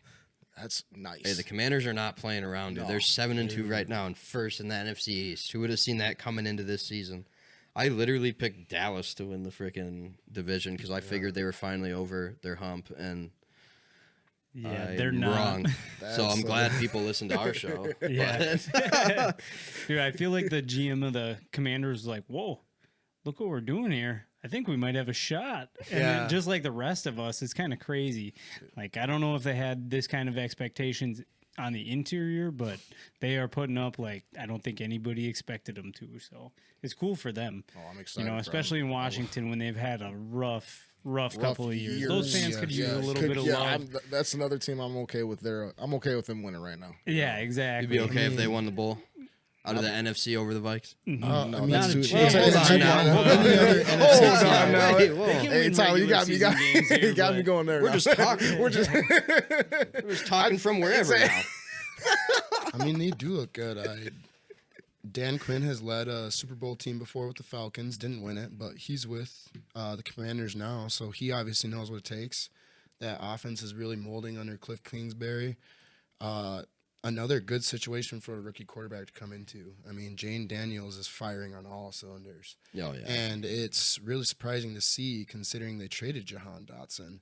that's nice. Hey, the Commanders are not playing around, dude. No. They're 7-2 right now and first in the NFC East. Who would have seen that coming into this season? I literally picked Dallas to win the freaking division because I figured they were finally over their hump, and They're I'm not wrong. So I'm glad people listen to our show. Yeah. Dude, I feel like the GM of the Commanders was like, whoa, look what we're doing here. I think we might have a shot. And then just like the rest of us, it's kind of crazy. Like, I don't know if they had this kind of expectations on the interior, but they are putting up like I don't think anybody expected them to. So it's cool for them. Oh, I'm excited. Especially in Washington when they've had a rough couple of years. Those fans could use a little bit of love. That's another team I'm okay with. I'm okay with them winning right now. Yeah, exactly. You'd be okay if they won the bowl out of the NFC over the Vikes? Not a chance. Hey, Tyler, you got me going there. We're just talking. We're just talking from wherever now. I mean, they do look good. Dan Quinn has led a Super Bowl team before with the Falcons. Didn't win it, but he's with the Commanders now, so he obviously knows what it takes. That offense is really molding under Cliff Kingsbury. Another good situation for a rookie quarterback to come into. I mean, Jane Daniels is firing on all cylinders. Oh, yeah. And it's really surprising to see, considering they traded Jahan Dotson.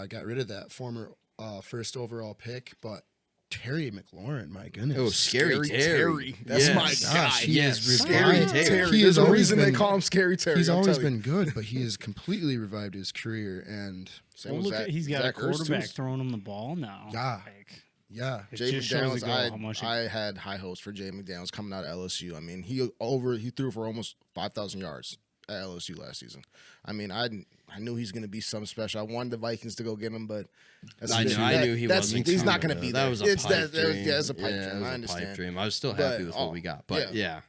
Got rid of that former first overall pick, but Terry McLaurin, my goodness. Oh, Scary Terry. That's my guy. He is Scary revived. Terry. He There's has a always reason been, they call him Scary Terry. He's I'm always telling been good, but he has completely revived his career. And Same Well, with he's got Zach a quarterback Ertz, too. throwing him the ball now. Yeah. Like, yeah, it Jay just shows McDaniels, how much I had high hopes for Jay McDaniels coming out of LSU. I mean, he threw for almost 5,000 yards at LSU last season. I mean, I knew he's going to be something special. I wanted the Vikings to go get him, but I knew he wasn't. He's not going to be there. That was a pipe dream. Yeah, it's a pipe Yeah, it dream. was I a understand. pipe dream. I was still happy with what we got, but yeah.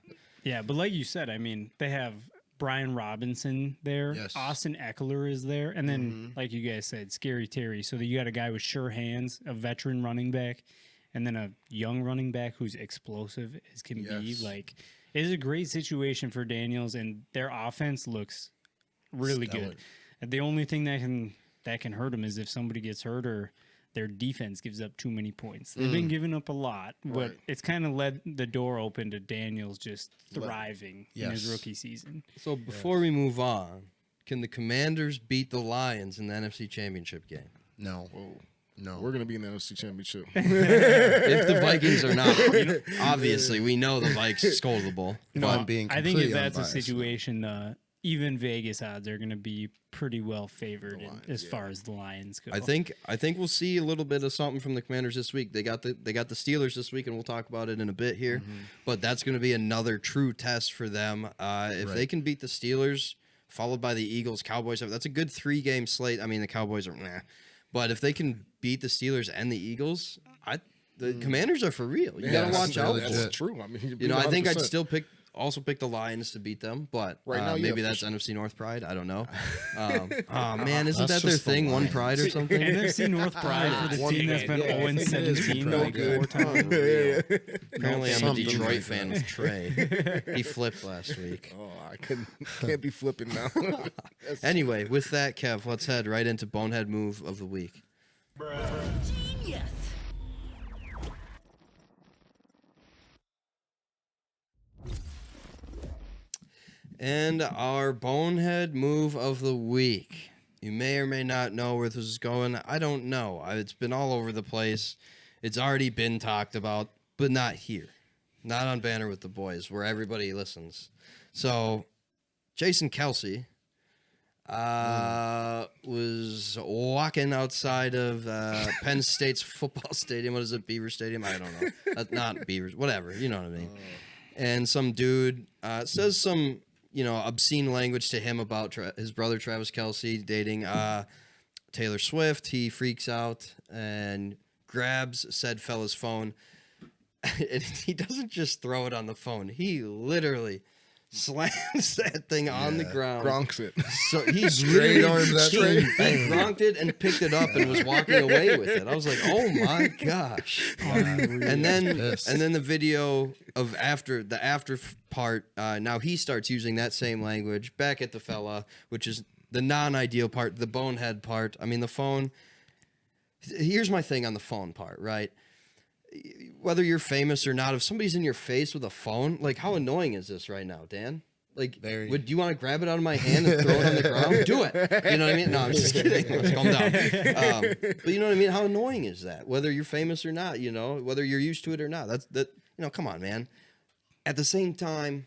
Yeah, but like you said, I mean, they have Brian Robinson there. Yes. Austin Eckler is there. And then, like you guys said, Scary Terry. So you got a guy with sure hands, a veteran running back, and then a young running back who's explosive as can be. Like, it is a great situation for Daniels, and their offense looks really good. And the only thing that can hurt them is if somebody gets hurt or their defense gives up too many points. They've been giving up a lot, but Right. it's kind of led the door open to Daniels just thriving in his Yes. rookie season. So before we move on, can the Commanders beat the Lions in the NFC Championship game? No. Whoa. No. We're gonna be in the NFC Championship. If the Vikings are not, obviously we know the Vikes scoldable. No, I'm being I think if completely that's unbiased. a situation, even Vegas odds are going to be pretty well favored as far as the Lions go. I think we'll see a little bit of something from the Commanders this week. They got the Steelers this week, and we'll talk about it in a bit here. But that's going to be another true test for them. If they can beat the Steelers, followed by the Eagles, Cowboys, that's a good 3-game slate. I mean, the Cowboys are nah, but if they can beat the Steelers and the Eagles, the Commanders are for real. You got to watch out. really for That's it. true. I mean, You know, I think I'd 100%. still pick the Lions to beat them, but Right now, yeah, maybe for that's sure. NFC North pride. I don't know. Oh man, isn't That's that their just the thing? One Lions. pride or something? NFC North pride for the team that's been 0-17 No like good. 4 times. Apparently, I'm a Something Detroit like fan with Trey. He flipped last week. Oh, I can't be flipping now. Anyway, with that, Kev, let's head right into Bonehead Move of the week. Genius. And our Bonehead Move of the week. You may or may not know where this is going. I don't know. It's been all over the place. It's already been talked about, but not here. Not on Banter with the Boys, where everybody listens. So, Jason Kelce was walking outside of Penn State's football stadium. What is it, Beaver Stadium? I don't know. Not Beavers, whatever. You know what I mean. And some dude says some, obscene language to him about his brother Travis Kelce dating Taylor Swift. He freaks out and grabs said fella's phone. And he doesn't just throw it on the phone. He literally slams that thing on the ground. Gronks it. So he's Straight really armed that he thing. gronked it and picked it up and was walking away with it. I was like, oh my gosh. And then Pissed. the video of the after part, now he starts using that same language back at the fella, which is the non-ideal part, the bonehead part. I mean, the phone. Here's my thing on the phone part, right? Whether you're famous or not, if somebody's in your face with a phone, like how annoying is this right now, Dan? Like, Very. would you want to grab it out of my hand and throw it on the ground? Do it. You know what I mean? No, I'm just kidding. Let's calm down. But you know what I mean? How annoying is that? Whether you're famous or not, whether you're used to it or not. Come on, man. At the same time,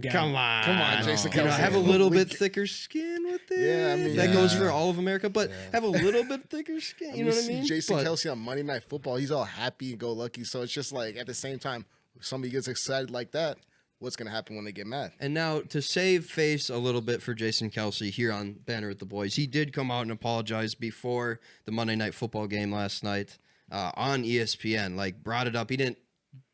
come on, Jason You know, Kelce. have a little bit thicker skin with it. Yeah, I mean, that goes yeah. for all of America, but have a little bit thicker skin. You know what I see mean? Jason But- Kelce on Monday Night Football, he's all happy and go lucky. So it's just like at the same time, somebody gets excited like that, what's gonna happen when they get mad? And now to save face a little bit for Jason Kelce here on Banter with the Boys, he did come out and apologize before the Monday Night Football game last night on ESPN. Like brought it up. He didn't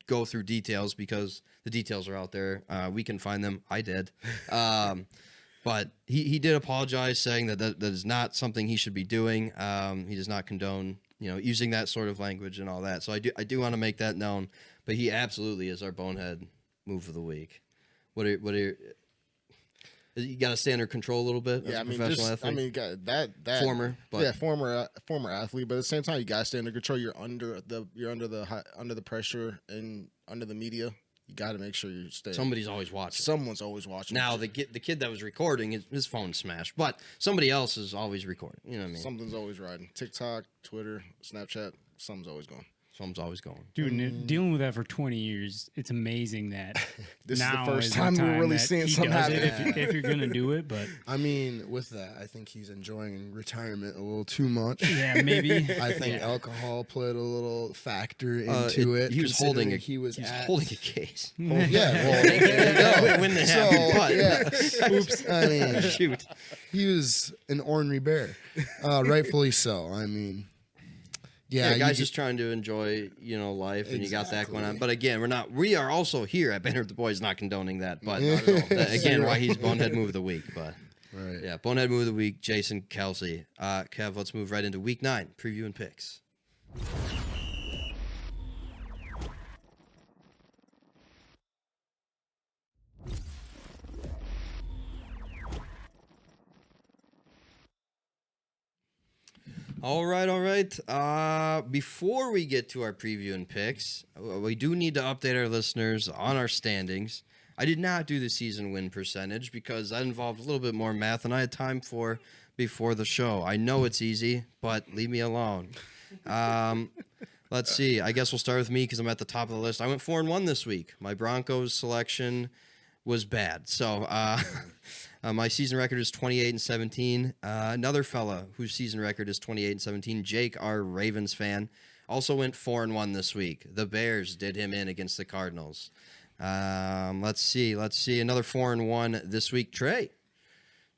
go through details because the details are out there. We can find them. I did. But he did apologize, saying that is not something he should be doing. He does not condone using that sort of language and all that. So I do want to make that known. But he absolutely is our Bonehead Move of the week. What are you got to stay under control a little bit as a professional athlete? you got that Former, but- former athlete, but at the same time, you got to stay under control. You're under the pressure and under the media. You got to make sure you stay. Somebody's always watching. Someone's always watching. Now the kid that was recording, his phone smashed, but somebody else is always recording. You know what I mean? Something's always riding. TikTok, Twitter, Snapchat. Something's always going. Someone's always going. Dude, dealing with that for 20 years, it's amazing that This is the now first is time we're really that seeing he something does it happen. if you're going to do it. But I mean, with that, I think he's enjoying retirement a little too much. yeah, maybe. I think Yeah. alcohol played a little factor into it. He was holding considering he was holding a case. Yeah, well, there you go. When they So, have but yeah. Oops. I mean, shoot. he was an ornery bear, rightfully so. I mean, Yeah, you guys get- just trying to enjoy, life, and you got that going on. Exactly. But again, we are also here at Banter with the Boys, not condoning that. But Not at all. again, why he's Bonehead Move of the Week. But right. yeah, Bonehead Move of the Week, Jason Kelce. Kev, let's move right into Week 9, preview and picks. All right. Before we get to our preview and picks, we do need to update our listeners on our standings. I did not do the season win percentage because that involved a little bit more math than I had time for before the show. I know it's easy, but leave me alone. Let's see. I guess we'll start with me because I'm at the top of the list. I went 4-1 this week. My Broncos selection was bad. So my season record is 28-17. Another fella whose season record is 28-17, Jake, our Ravens fan, also went 4-1 this week. The Bears did him in against the Cardinals. Let's see. Another 4-1 this week. Trey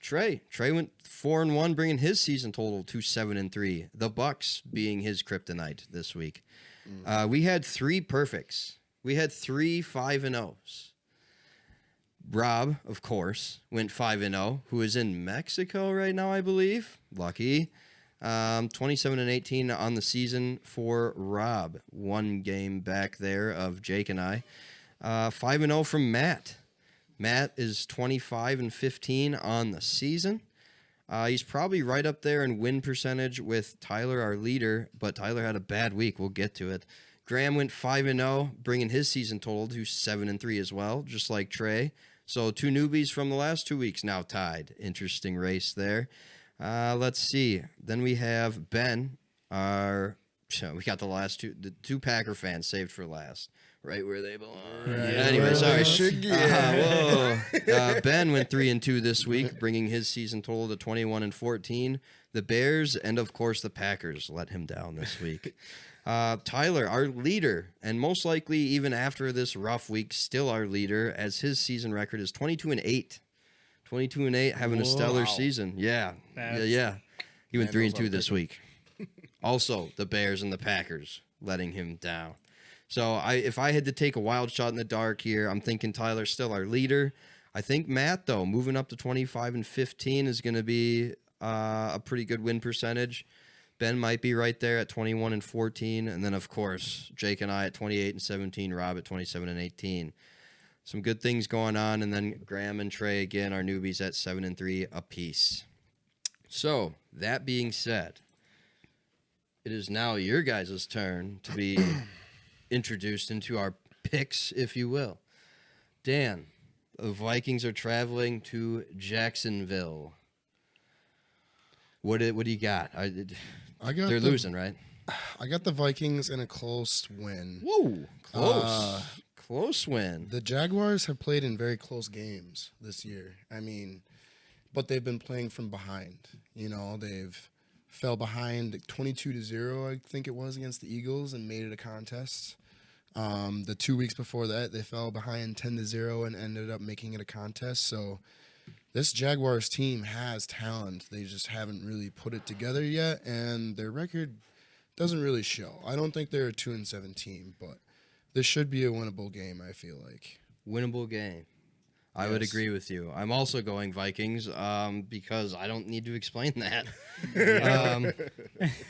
went 4-1, bringing his season total to 7-3. The Bucs being his kryptonite this week. We had 3 perfects. We had 3 5-0s. Rob, of course, went 5-0, who is in Mexico right now, I believe. Lucky. 27-18 on the season for Rob. 1 game back there of Jake and I. 5-0 from Matt. Matt is 25-15 on the season. He's probably right up there in win percentage with Tyler, our leader, but Tyler had a bad week. We'll get to it. Graham went 5-0, bringing his season total to 7-3 as well, just like Trey. So 2 newbies from the last 2 weeks now tied. Interesting race there. Let's see. Then we have Ben. We got the 2 Packer fans saved for last. Right where they belong. Anyway, sorry. Ben went 3-2 this week, bringing his season total to 21-14. The Bears and, of course, the Packers let him down this week. Tyler, our leader, and most likely even after this rough week, still our leader, as his season record is 22-8. 22-8, having a stellar season. Yeah. He went 3-2 this week. Also, the Bears and the Packers letting him down. So if I had to take a wild shot in the dark here, I'm thinking Tyler's still our leader. I think Matt, though, moving up to 25-15 is going to be a pretty good win percentage. Ben might be right there at 21-14. And then, of course, Jake and I at 28-17, Rob at 27-18. Some good things going on. And then Graham and Trey, again, our newbies at 7-3 apiece. So, that being said, it is now your guys' turn to be introduced into our picks, if you will. Dan, the Vikings are traveling to Jacksonville. What do you got? They're losing, right? I got the Vikings in a close win. Whoa, close. Close win. The Jaguars have played in very close games this year. But they've been playing from behind. They've fell behind 22-0, I think it was, against the Eagles and made it a contest. The 2 weeks before that, they fell behind 10-0 and ended up making it a contest. So this Jaguars team has talent. They just haven't really put it together yet, and their record doesn't really show. I don't think they're a 2-7 team, but this should be a winnable game, I feel like. Winnable game. I would agree with you. I'm also going Vikings because I don't need to explain that.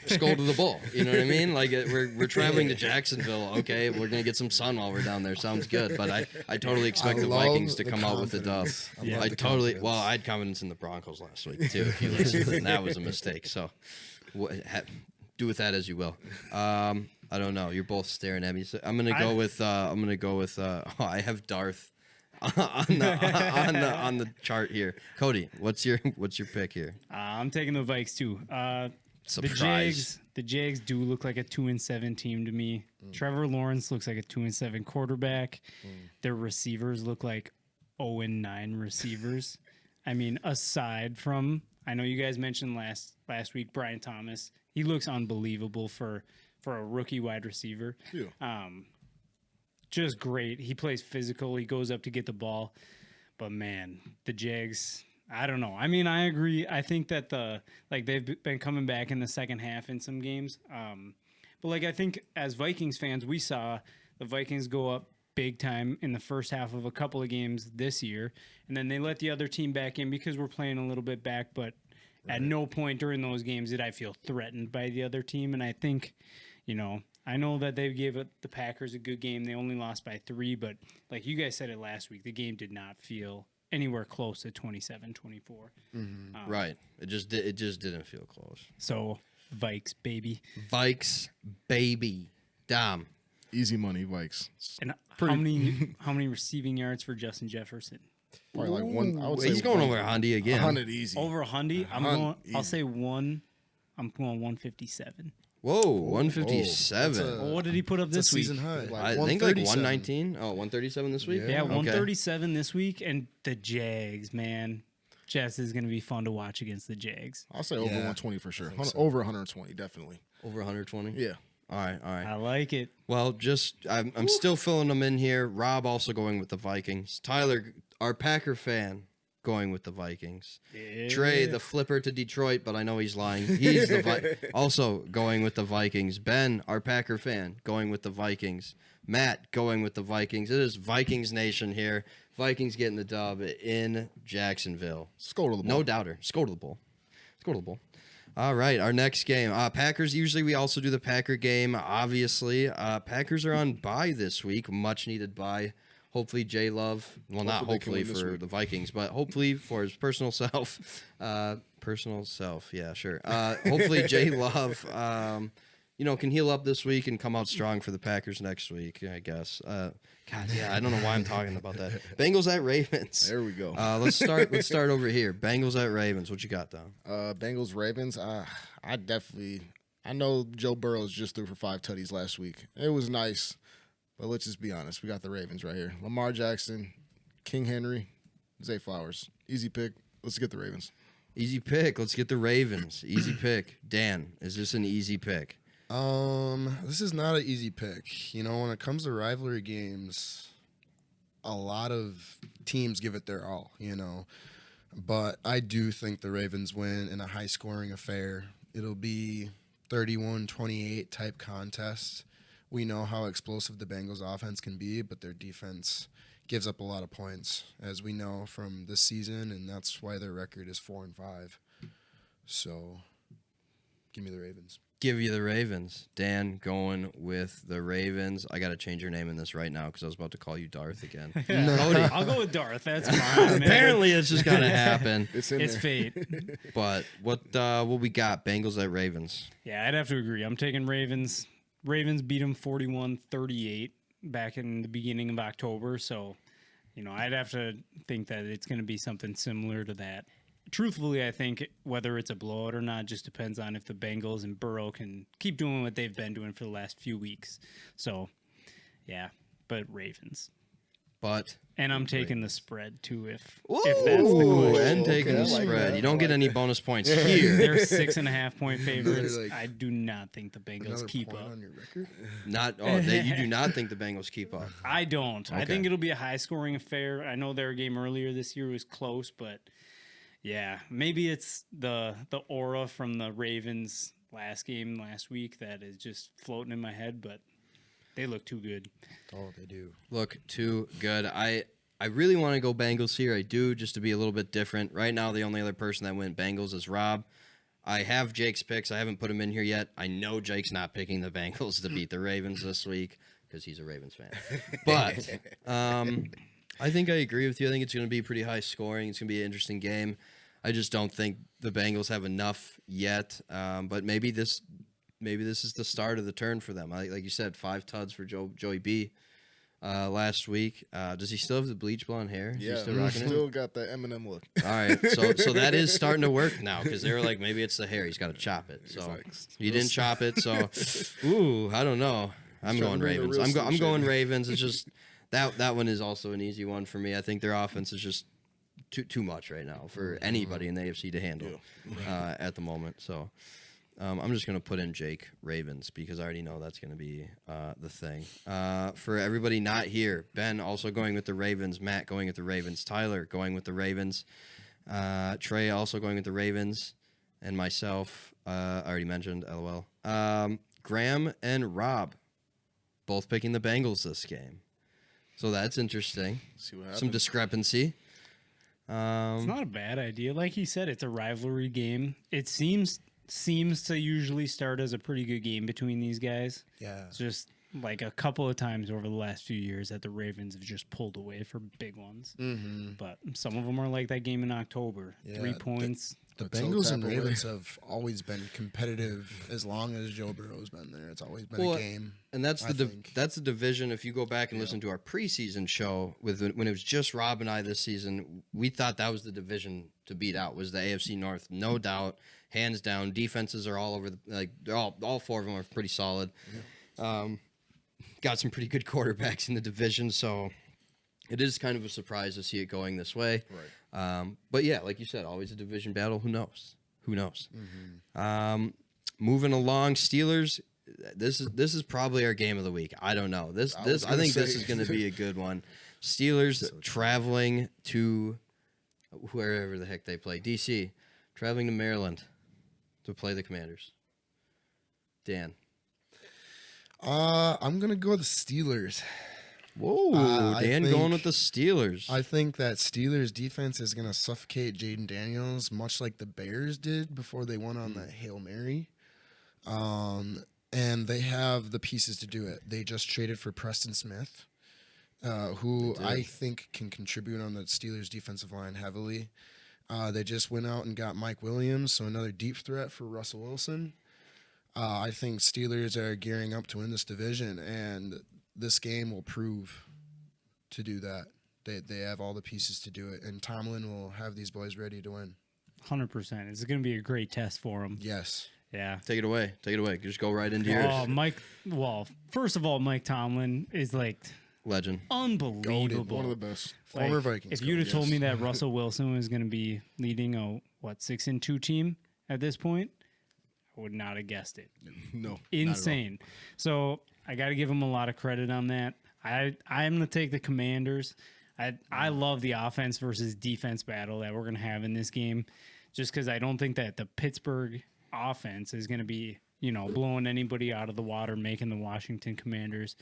Skull to the bull. You know what I mean? Like we're traveling to Jacksonville. Okay, we're gonna get some sun while we're down there. Sounds good. But I totally expect the Vikings to come out with the dub. I totally. Well, I had confidence in the Broncos last week too. If you listened, and that was a mistake. So do with that as you will. I don't know. You're both staring at me. So I'm gonna go with. I have Darth. on the chart here. Cody, what's your pick here? I'm taking the Vikes too. Surprise. The Jags do look like a 2-7 team to me. Trevor Lawrence looks like a 2-7 quarterback. Their receivers look like 0-9 receivers. Aside from, I know you guys mentioned last week Brian Thomas. He looks unbelievable for a rookie wide receiver. Yeah. Just great. He plays physical. He goes up to get the ball. But, man, the Jags, I don't know. I agree. I think that they've been coming back in the second half in some games. But, I think as Vikings fans, we saw the Vikings go up big time in the first half of a couple of games this year. And then they let the other team back in because we're playing a little bit back. But at no point during those games did I feel threatened by the other team. And I think, I know that they gave the Packers a good game. They only lost by 3, but like you guys said it last week, the game did not feel anywhere close to 27-24. Right. It just didn't feel close. So Vikes, baby. Vikes, baby. Dom. Easy money, Vikes. And how many receiving yards for Justin Jefferson? Probably like one. I would say He's going over 100 again. 100 easy. Over 100? I'll say one. I'm going 157. Whoa, 157. Well, what did he put up this week? Season high. I think like 119. Oh, 137 this week? Yeah, Okay. 137 this week. And the Jags, man. Jess is going to be fun to watch against the Jags. I'll say over 120 for sure. so. Over 120, definitely. Over 120? Yeah. All right. I like it. Well, I'm still filling them in here. Rob also going with the Vikings. Tyler, our Packer fan, going with the Vikings. Yeah. Trey, the flipper to Detroit, but I know he's lying. He's also going with the Vikings. Ben, our Packer fan, going with the Vikings. Matt, going with the Vikings. It is Vikings Nation here. Vikings getting the dub in Jacksonville. Skull to the ball. No doubter. Skull to the ball. Skull to the ball. All right, our next game. Packers, usually we also do the Packer game, obviously. Packers are on bye this week, much needed bye. Hopefully Jay Love, well, not hopefully for the Vikings, but hopefully for his personal self. Yeah, sure. Hopefully Jay Love, can heal up this week and come out strong for the Packers next week, I guess. God, yeah, I don't know why I'm talking about that. Bengals at Ravens. There we go. Let's start over here. Bengals at Ravens. What you got, Dom? Bengals, Ravens. I know Joe Burrows just threw for 5 tutties last week. It was nice, but let's just be honest. We got the Ravens right here. Lamar Jackson, King Henry, Zay Flowers. Easy pick. Let's get the Ravens. Easy pick. Let's get the Ravens. Easy pick. Dan, is this an easy pick? This is not an easy pick. When it comes to rivalry games, a lot of teams give it their all, But I do think the Ravens win in a high-scoring affair. It'll be 31-28 type contest. We know how explosive the Bengals offense can be, but their defense gives up a lot of points, as we know from this season, and that's why their record is 4-5. So, give me the Ravens. Give you the Ravens. Dan going with the Ravens. I got to change your name in this right now because I was about to call you Darth again. I'll go with Darth. That's fine. Man. Apparently, it's just going to happen. It's fate. But what we got? Bengals at Ravens. Yeah, I'd have to agree. I'm taking Ravens. Ravens beat them 41-38 back in the beginning of October. So, I'd have to think that it's going to be something similar to that. Truthfully, I think whether it's a blowout or not just depends on if the Bengals and Burrow can keep doing what they've been doing for the last few weeks. So, yeah, but Ravens. And I'm taking the spread, too, if that's the question. And taking the spread. You don't get any bonus points here. They're 6.5-point favorites. I do not think the Bengals keep up. On your record? You do not think the Bengals keep up? I don't. Okay. I think it'll be a high-scoring affair. I know their game earlier this year was close, but... yeah, maybe it's the aura from the Ravens last week that is just floating in my head, but they look too good. Oh, they do. Look too good. I really want to go Bengals here. I do, just to be a little bit different. Right now, the only other person that went Bengals is Rob. I have Jake's picks. I haven't put him in here yet. I know Jake's not picking the Bengals to beat the Ravens this week because he's a Ravens fan. But I think I agree with you. I think it's going to be pretty high scoring. It's going to be an interesting game. I just don't think the Bengals have enough yet. But maybe this is the start of the turn for them. Like you said, 5 tuds for Joey B last week. Does he still have the bleach blonde hair? Yeah, he still rocking it? Still got the Eminem look. All right, so that is starting to work now because they were like, maybe it's the hair. He's got to chop it. So he didn't chop it. So, I don't know. I'm going Ravens. I'm going Ravens. It's just that one is also an easy one for me. I think their offense is just too much right now for anybody in the AFC to handle at the moment. So I'm just going to put in Jake Ravens because I already know that's going to be the thing. For everybody not here, Ben also going with the Ravens, Matt going with the Ravens, Tyler going with the Ravens, Trey also going with the Ravens, and myself, I already mentioned, LOL. Graham and Rob both picking the Bengals this game. So that's interesting. See what happens. Some discrepancy. It's not a bad idea. Like he said, it's a rivalry game. It seems to usually start as a pretty good game between these guys. Yeah. It's just like a couple of times over the last few years that the Ravens have just pulled away for big ones. Mm-hmm. But some of them are like that game in October. 3 points. The Bengals and Ravens have always been competitive as long as Joe Burrow's been there. It's always been a game. And that's the division. If you go back and listen to our preseason show when it was just Rob and I this season, we thought that was the division to beat out, was the AFC North, no doubt, hands down. Defenses are all over they're all four of them are pretty solid. Yeah. Got some pretty good quarterbacks in the division, so it is kind of a surprise to see it going this way. Right. But yeah, like you said, always a division battle. Who knows? Mm-hmm. Moving along, Steelers. This is probably our game of the week. I don't know. I think this is going to be a good one. Steelers traveling to wherever the heck they play. DC, traveling to Maryland to play the Commanders. Dan. I'm gonna go with the Steelers. Whoa, Dan going with the Steelers. I think that Steelers defense is going to suffocate Jaden Daniels, much like the Bears did before they went on that Hail Mary. And they have the pieces to do it. They just traded for Preston Smith, who I think can contribute on the Steelers defensive line heavily. They just went out and got Mike Williams, so another deep threat for Russell Wilson. I think Steelers are gearing up to win this division, and this game will prove to do that. They have all the pieces to do it, and Tomlin will have these boys ready to win. 100%. It's going to be a great test for them. Yes. Yeah. Take it away. Just go right into yours. Oh, Mike. Well, first of all, Mike Tomlin is legend. Unbelievable. One of the best. Former Vikings. If you'd have told me that Russell Wilson was going to be leading a 6-2 team at this point, I would not have guessed it. No. Insane. So I got to give him a lot of credit on that. I'm going to take the Commanders. I love the offense versus defense battle that we're going to have in this game, just because I don't think that the Pittsburgh offense is going to be, blowing anybody out of the water, making the Washington Commanders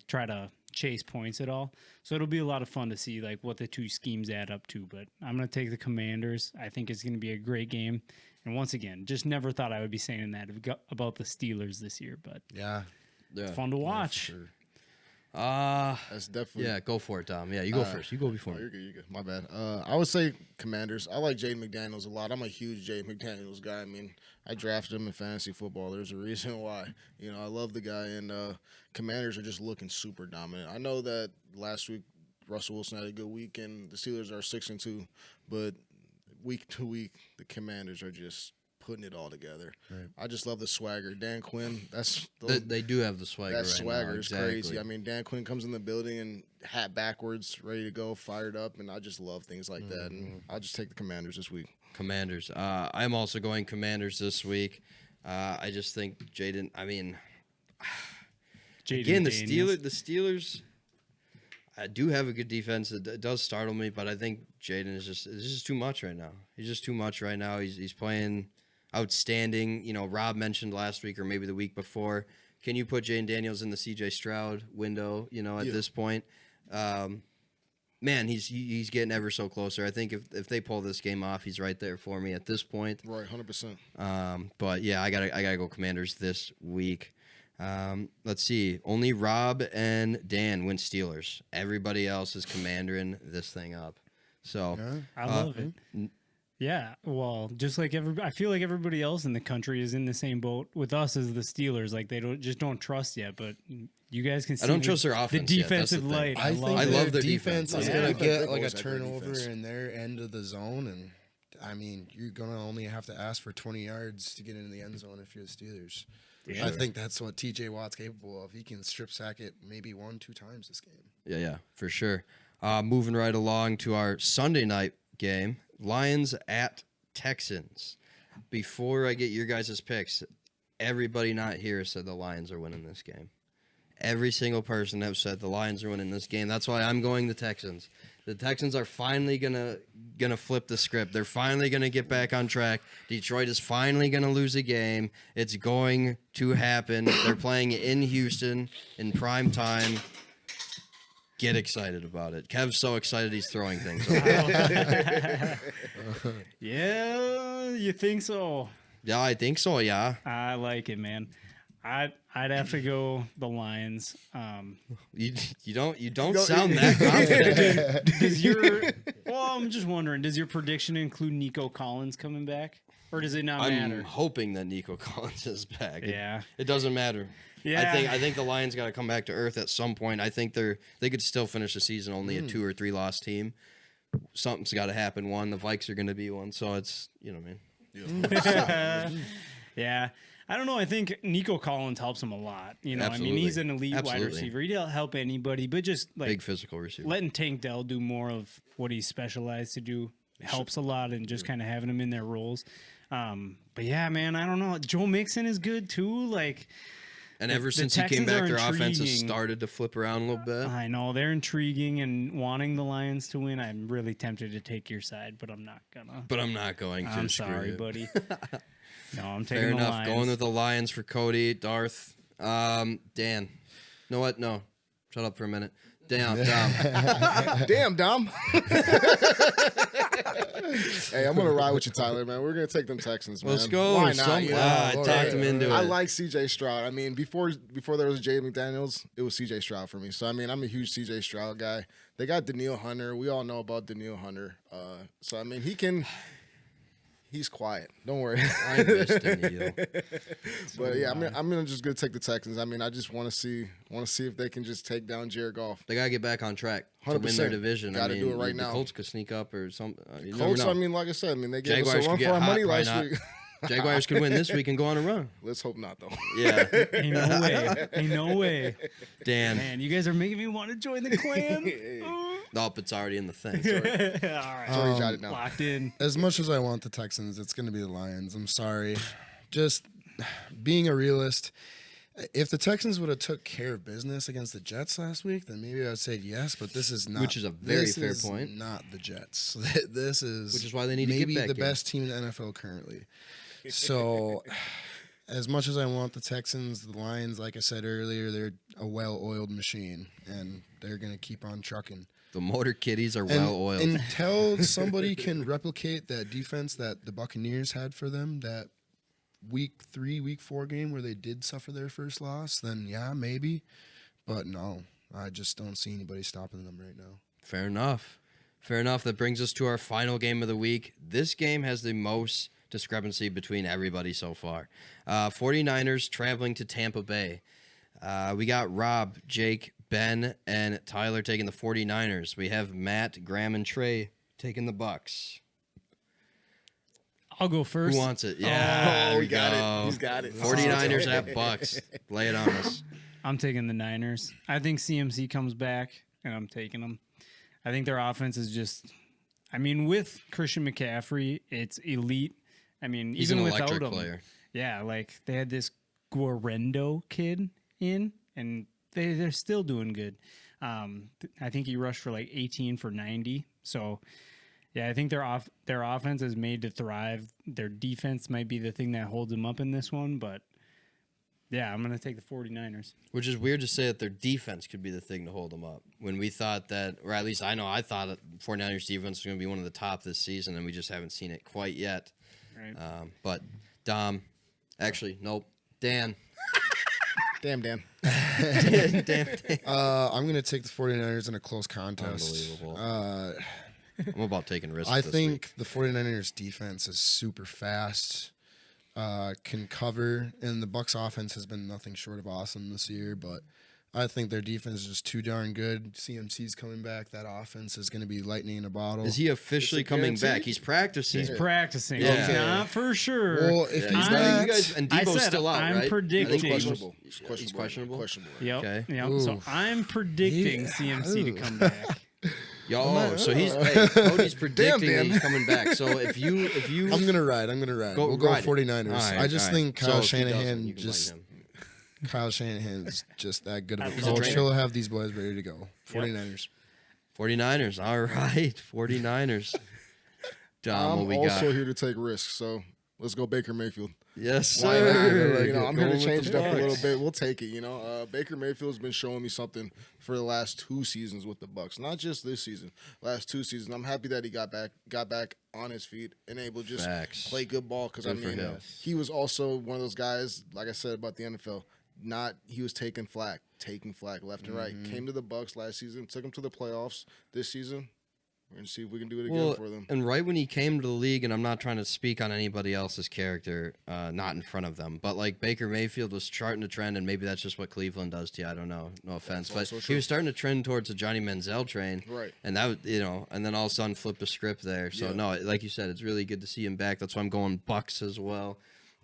try to chase points at all. So it'll be a lot of fun to see what the two schemes add up to. But I'm going to take the Commanders. I think it's going to be a great game. And once again, just never thought I would be saying that about the Steelers this year, but it's fun to watch. Yeah, sure. That's definitely. Yeah, go for it, Dom. Yeah, you go first. You go before me. You're good. My bad. I would say Commanders. I like Jaden McDaniels a lot. I'm a huge Jaden McDaniels guy. I mean, I drafted him in fantasy football. There's a reason why. I love the guy, and Commanders are just looking super dominant. I know that last week Russell Wilson had a good week, and the Steelers are 6-2, but week to week, the Commanders are just putting it all together. Right. I just love the swagger. Dan Quinn, they do have the swagger. That swagger is crazy. I mean, Dan Quinn comes in the building and hat backwards, ready to go, fired up, and I just love things like that. And I'll just take the Commanders this week. Commanders. I'm also going Commanders this week. I just think Jaden. I mean, again, the Steelers. I do have a good defense. It does startle me, but I think Jaden is just too much right now. He's just too much right now. He's playing outstanding. Rob mentioned last week or maybe the week before. Can you put Jaden Daniels in the C.J. Stroud window? At this point, man, he's getting ever so closer. I think if they pull this game off, he's right there for me at this point. Right, 100%. But yeah, I gotta go Commanders this week. Let's see. Only Rob and Dan went Steelers. Everybody else is commandering this thing up. So I love it. Yeah, well, just like I feel like everybody else in the country is in the same boat with us as the Steelers. They don't trust yet, but you guys can see. I don't trust their offense. The defensive light. I love their defense. Is Yeah. going to get Always a had good turnover defense. in their end of the zone, and I mean, you're going to only have to ask for 20 yards to get into the end zone if you're the Steelers. Yeah. I think that's what TJ Watt's capable of. He can strip sack it maybe 1-2 times this game. Yeah, for sure. Moving right along to our Sunday night game, Lions at Texans. Before I get your guys' picks, everybody not here said the Lions are winning this game. Every single person have said the Lions are winning this game. That's why I'm going the Texans. The Texans are finally gonna flip the script. They're finally gonna get back on track. Detroit is finally gonna lose a game. It's going to happen. They're playing in Houston in prime time. Get excited about it. Kev's so excited he's throwing things. Yeah, you think so? Yeah, I think so. Yeah. I like it, man. I'd have to go the Lions. You don't sound that confident. I'm just wondering, does your prediction include Nico Collins coming back? Or does it not matter? I'm hoping that Nico Collins is back. Yeah. It doesn't matter. Yeah. I think the Lions got to come back to earth at some point. I think they could still finish the season only a 2 or 3 loss team. Something's got to happen. The Vikes are going to be one. So it's, man. Yeah. I don't know. I think Nico Collins helps him a lot. Absolutely. I mean, he's an elite wide Absolutely. receiver. He'd help anybody, but just like Big physical receiver. letting Tank Dell do more of what he's specialized to do helps a lot, and just kind of having him in their roles. But yeah, man, I don't know. Joe Mixon is good too. And ever the since he came Texans back, are their offense has intriguing. started to flip around a little bit. I know they're intriguing and wanting the Lions to win. I'm really tempted to take your side, but I'm not gonna. But I'm not going to. I'm Screw sorry, it. buddy. No, I'm taking Fair the enough. Lions. Going with the Lions for Cody, Darth, Dan. You know what? No. Shut up for a minute. Dom. Damn, Dom. Hey, I'm gonna ride with you, Tyler, man. We're gonna take them Texans, man. Let's go. Why not? I talked him into I it. like CJ Stroud. I mean, before there was Jay McDaniels, it was CJ Stroud for me. So I mean, I'm a huge CJ Stroud guy. They got Daniil Hunter. We all know about Daniil Hunter. So I mean, he's quiet. Don't worry. I missed Daniil. But yeah, I'm gonna just gonna take the Texans. I mean, I just want to see if they can just take down Jared Goff. They gotta get back on track to win their 100%. division. Gotta do it right the now. Colts could sneak up or something. Colts, I mean, like I said, they gave Jaguars us a run could for get our hot, money probably last not. week. Jaguars could win this week and go on a run. Let's hope not, though. Yeah, Ain't no way. Ain't no way. Dan. Man, you guys are making me want to join the clan. Nope, it's already in the thing. All right. Sorry, jotted down. Locked in. As much as I want the Texans, it's going to be the Lions. I'm sorry. Just being a realist, if the Texans would have took care of business against the Jets last week, then maybe I would say yes. But this is not. Which is a very fair point. Not the Jets. This is. Which is why they need to maybe get back the in. best team in the NFL currently. So, as much as I want the Texans, the Lions, like I said earlier, they're a well-oiled machine, and they're going to keep on trucking. The Motor Kitties are well oiled. Until somebody can replicate that defense that the Buccaneers had for them, that week 3, week 4 game where they did suffer their first loss, then yeah, maybe. But no, I just don't see anybody stopping them right now. Fair enough. Fair enough. That brings us to our final game of the week. This game has the most discrepancy between everybody so far. 49ers traveling to Tampa Bay. We got Rob, Jake, Ben, and Tyler taking the 49ers. We have Matt, Graham, and Trey taking the Bucks. I'll go first. Who wants it? Yeah, there we got go. it. He's got it. 49ers at Bucks. Lay it on us. I'm taking the Niners. I think CMC comes back, and I'm taking them. I think their offense is just, with Christian McCaffrey, it's elite. He's even an without electric him, player. yeah, they had this Guarendo kid in, and they're still doing good. I think he rushed for 18 for 90. So, yeah, I think their offense is made to thrive. Their defense might be the thing that holds them up in this one, but yeah, I'm going to take the 49ers. Which is weird to say that their defense could be the thing to hold them up. When we thought that, or at least I thought that 49ers defense was going to be one of the top this season, and we just haven't seen it quite yet. Right. But Dom, actually, nope. Dan. Damn, Dan. Dan. I'm going to take the 49ers in a close contest. Unbelievable. I'm about taking risks. I this think week. the 49ers defense is super fast, can cover, and the Bucs offense has been nothing short of awesome this year, but I think their defense is just too darn good. CMC's coming back. That offense is going to be lightning in a bottle. Is he officially coming back? He's practicing. He's practicing. Yeah. He's not for sure. Well, if he's I not, think you guys, and I Debo's said still out, I'm right? predicting. I think Questionable. He's questionable. Questionable. Yep. Okay. Yep. Ooh. So I'm predicting Yeah. CMC to come back. Yo, so Cody's predicting Dan. he's coming back. So if you I'm going to ride. we'll go ride it. 49ers. All right, I just think So Kyle if he doesn't, Shanahan you can blame him. Kyle Shanahan's just that good of a He's a coach. trainer. He'll have these boys ready to go. 49ers. 49ers. All right. 49ers. Dom, what I'm we also got? here to take risks, so let's go Baker Mayfield. Yes, Why sir. not? I'm here to Going change with it the up a little Bucks. bit. We'll take it. Baker Mayfield's been showing me something for the last 2 seasons with the Bucks, not just this season. Last 2 seasons, I'm happy that he got back on his feet and able to just Facts. play good ball. Because Good for him. he was also one of those guys, like I said about the NFL, he was taking flack left and right. Came to the Bucs last season, took them to the playoffs this season. We're going to see if we can do it again for them. And right when he came to the league, and I'm not trying to speak on anybody else's character, not in front of them, but like Baker Mayfield was charting a trend, and maybe that's just what Cleveland does to you. I don't know. No offense. But he was starting to trend towards the Johnny Manziel train. Right. And that, and then all of a sudden flipped the script there. So, no, like you said, it's really good to see him back. That's why I'm going Bucs as well.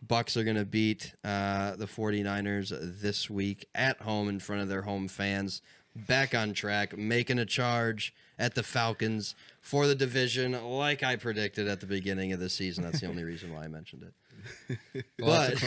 Bucs are going to beat the 49ers this week at home in front of their home fans. Back on track, making a charge at the Falcons for the division, like I predicted at the beginning of the season. That's the only reason why I mentioned it. But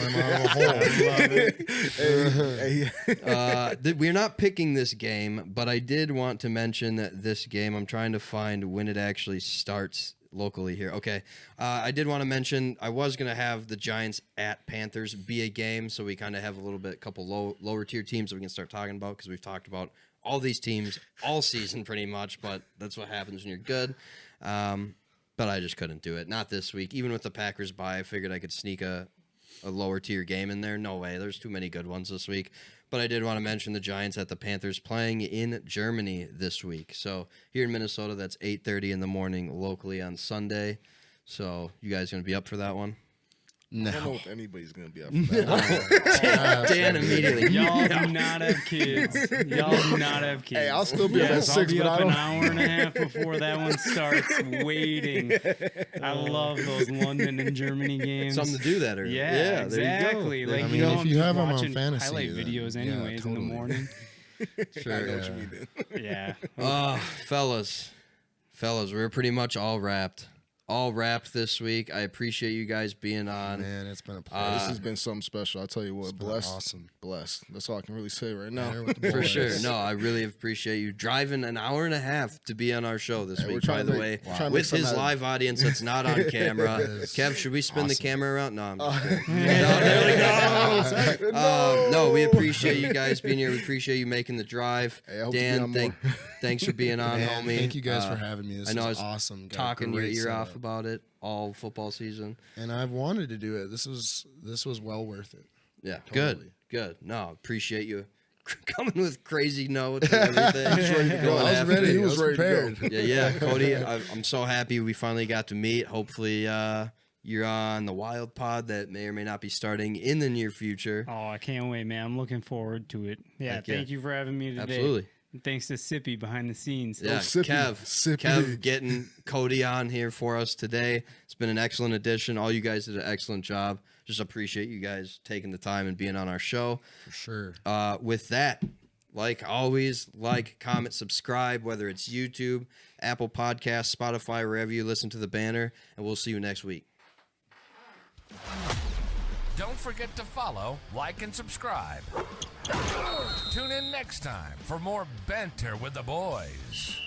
we're not picking this game, but I did want to mention that this game, I'm trying to find when it actually starts locally here. Okay. I did want to mention I was going to have the Giants at Panthers be a game, so we kind of have a couple lower tier teams that we can start talking about, because we've talked about all these teams all season pretty much, but that's what happens when you're good. But I just couldn't do it. Not this week. Even with the Packers bye, I figured I could sneak a lower tier game in there. No way. There's too many good ones this week. But I did want to mention the Giants at the Panthers playing in Germany this week. So here in Minnesota, that's 8:30 in the morning locally on Sunday. So you guys going to be up for that one? No. I don't know if anybody's going to be up for that. Dan immediately. Y'all do not have kids. Y'all do not have kids. Hey, I'll still be up at 6, I'll be but up I don't... an hour and a half before that one starts waiting. I love those London and Germany games. Something to do that early. Yeah, There exactly. you go. Like, I mean, if I'm you just have them on watching fantasy, highlight then, videos anyways in the morning. Sure. I know what you mean. Yeah. Fellas, we're pretty much all wrapped this week. I appreciate you guys being on. Man, it's been a pleasure. This has been something special. I'll tell you what, blessed. Awesome. Blessed. That's all I can really say right now. For sure. No, I really appreciate you driving an hour and a half to be on our show this week, by the way. With his live audience that's not on camera. Kev, should we spin the camera around? No, I'm just kidding. There we go. No, we appreciate you guys being here. We appreciate you making the drive. Hey, I hope Dan, thanks for being on, Man, homie. thank you guys for having me. This is awesome. Got a Talking your great ear setup. off about it all football season. And I've wanted to do it. This was well worth it. Yeah, Totally. good. No, appreciate you coming with crazy notes and everything. Just ready to go. I was ready. He was prepared. Yeah, Cody, I'm so happy we finally got to meet. Hopefully, you're on the Wild Pod that may or may not be starting in the near future. Oh, I can't wait, man. I'm looking forward to it. Yeah, thank you for having me today. Absolutely. And thanks to Sippy behind the scenes. Yeah, Sippy. Kev getting Cody on here for us today. It's been an excellent addition. All you guys did an excellent job. Just appreciate you guys taking the time and being on our show. For sure. With that, like always, comment, subscribe, whether it's YouTube, Apple Podcasts, Spotify, wherever you listen to the banner, and we'll see you next week. Don't forget to follow, like, and subscribe. Tune in next time for more Banter with the Boys.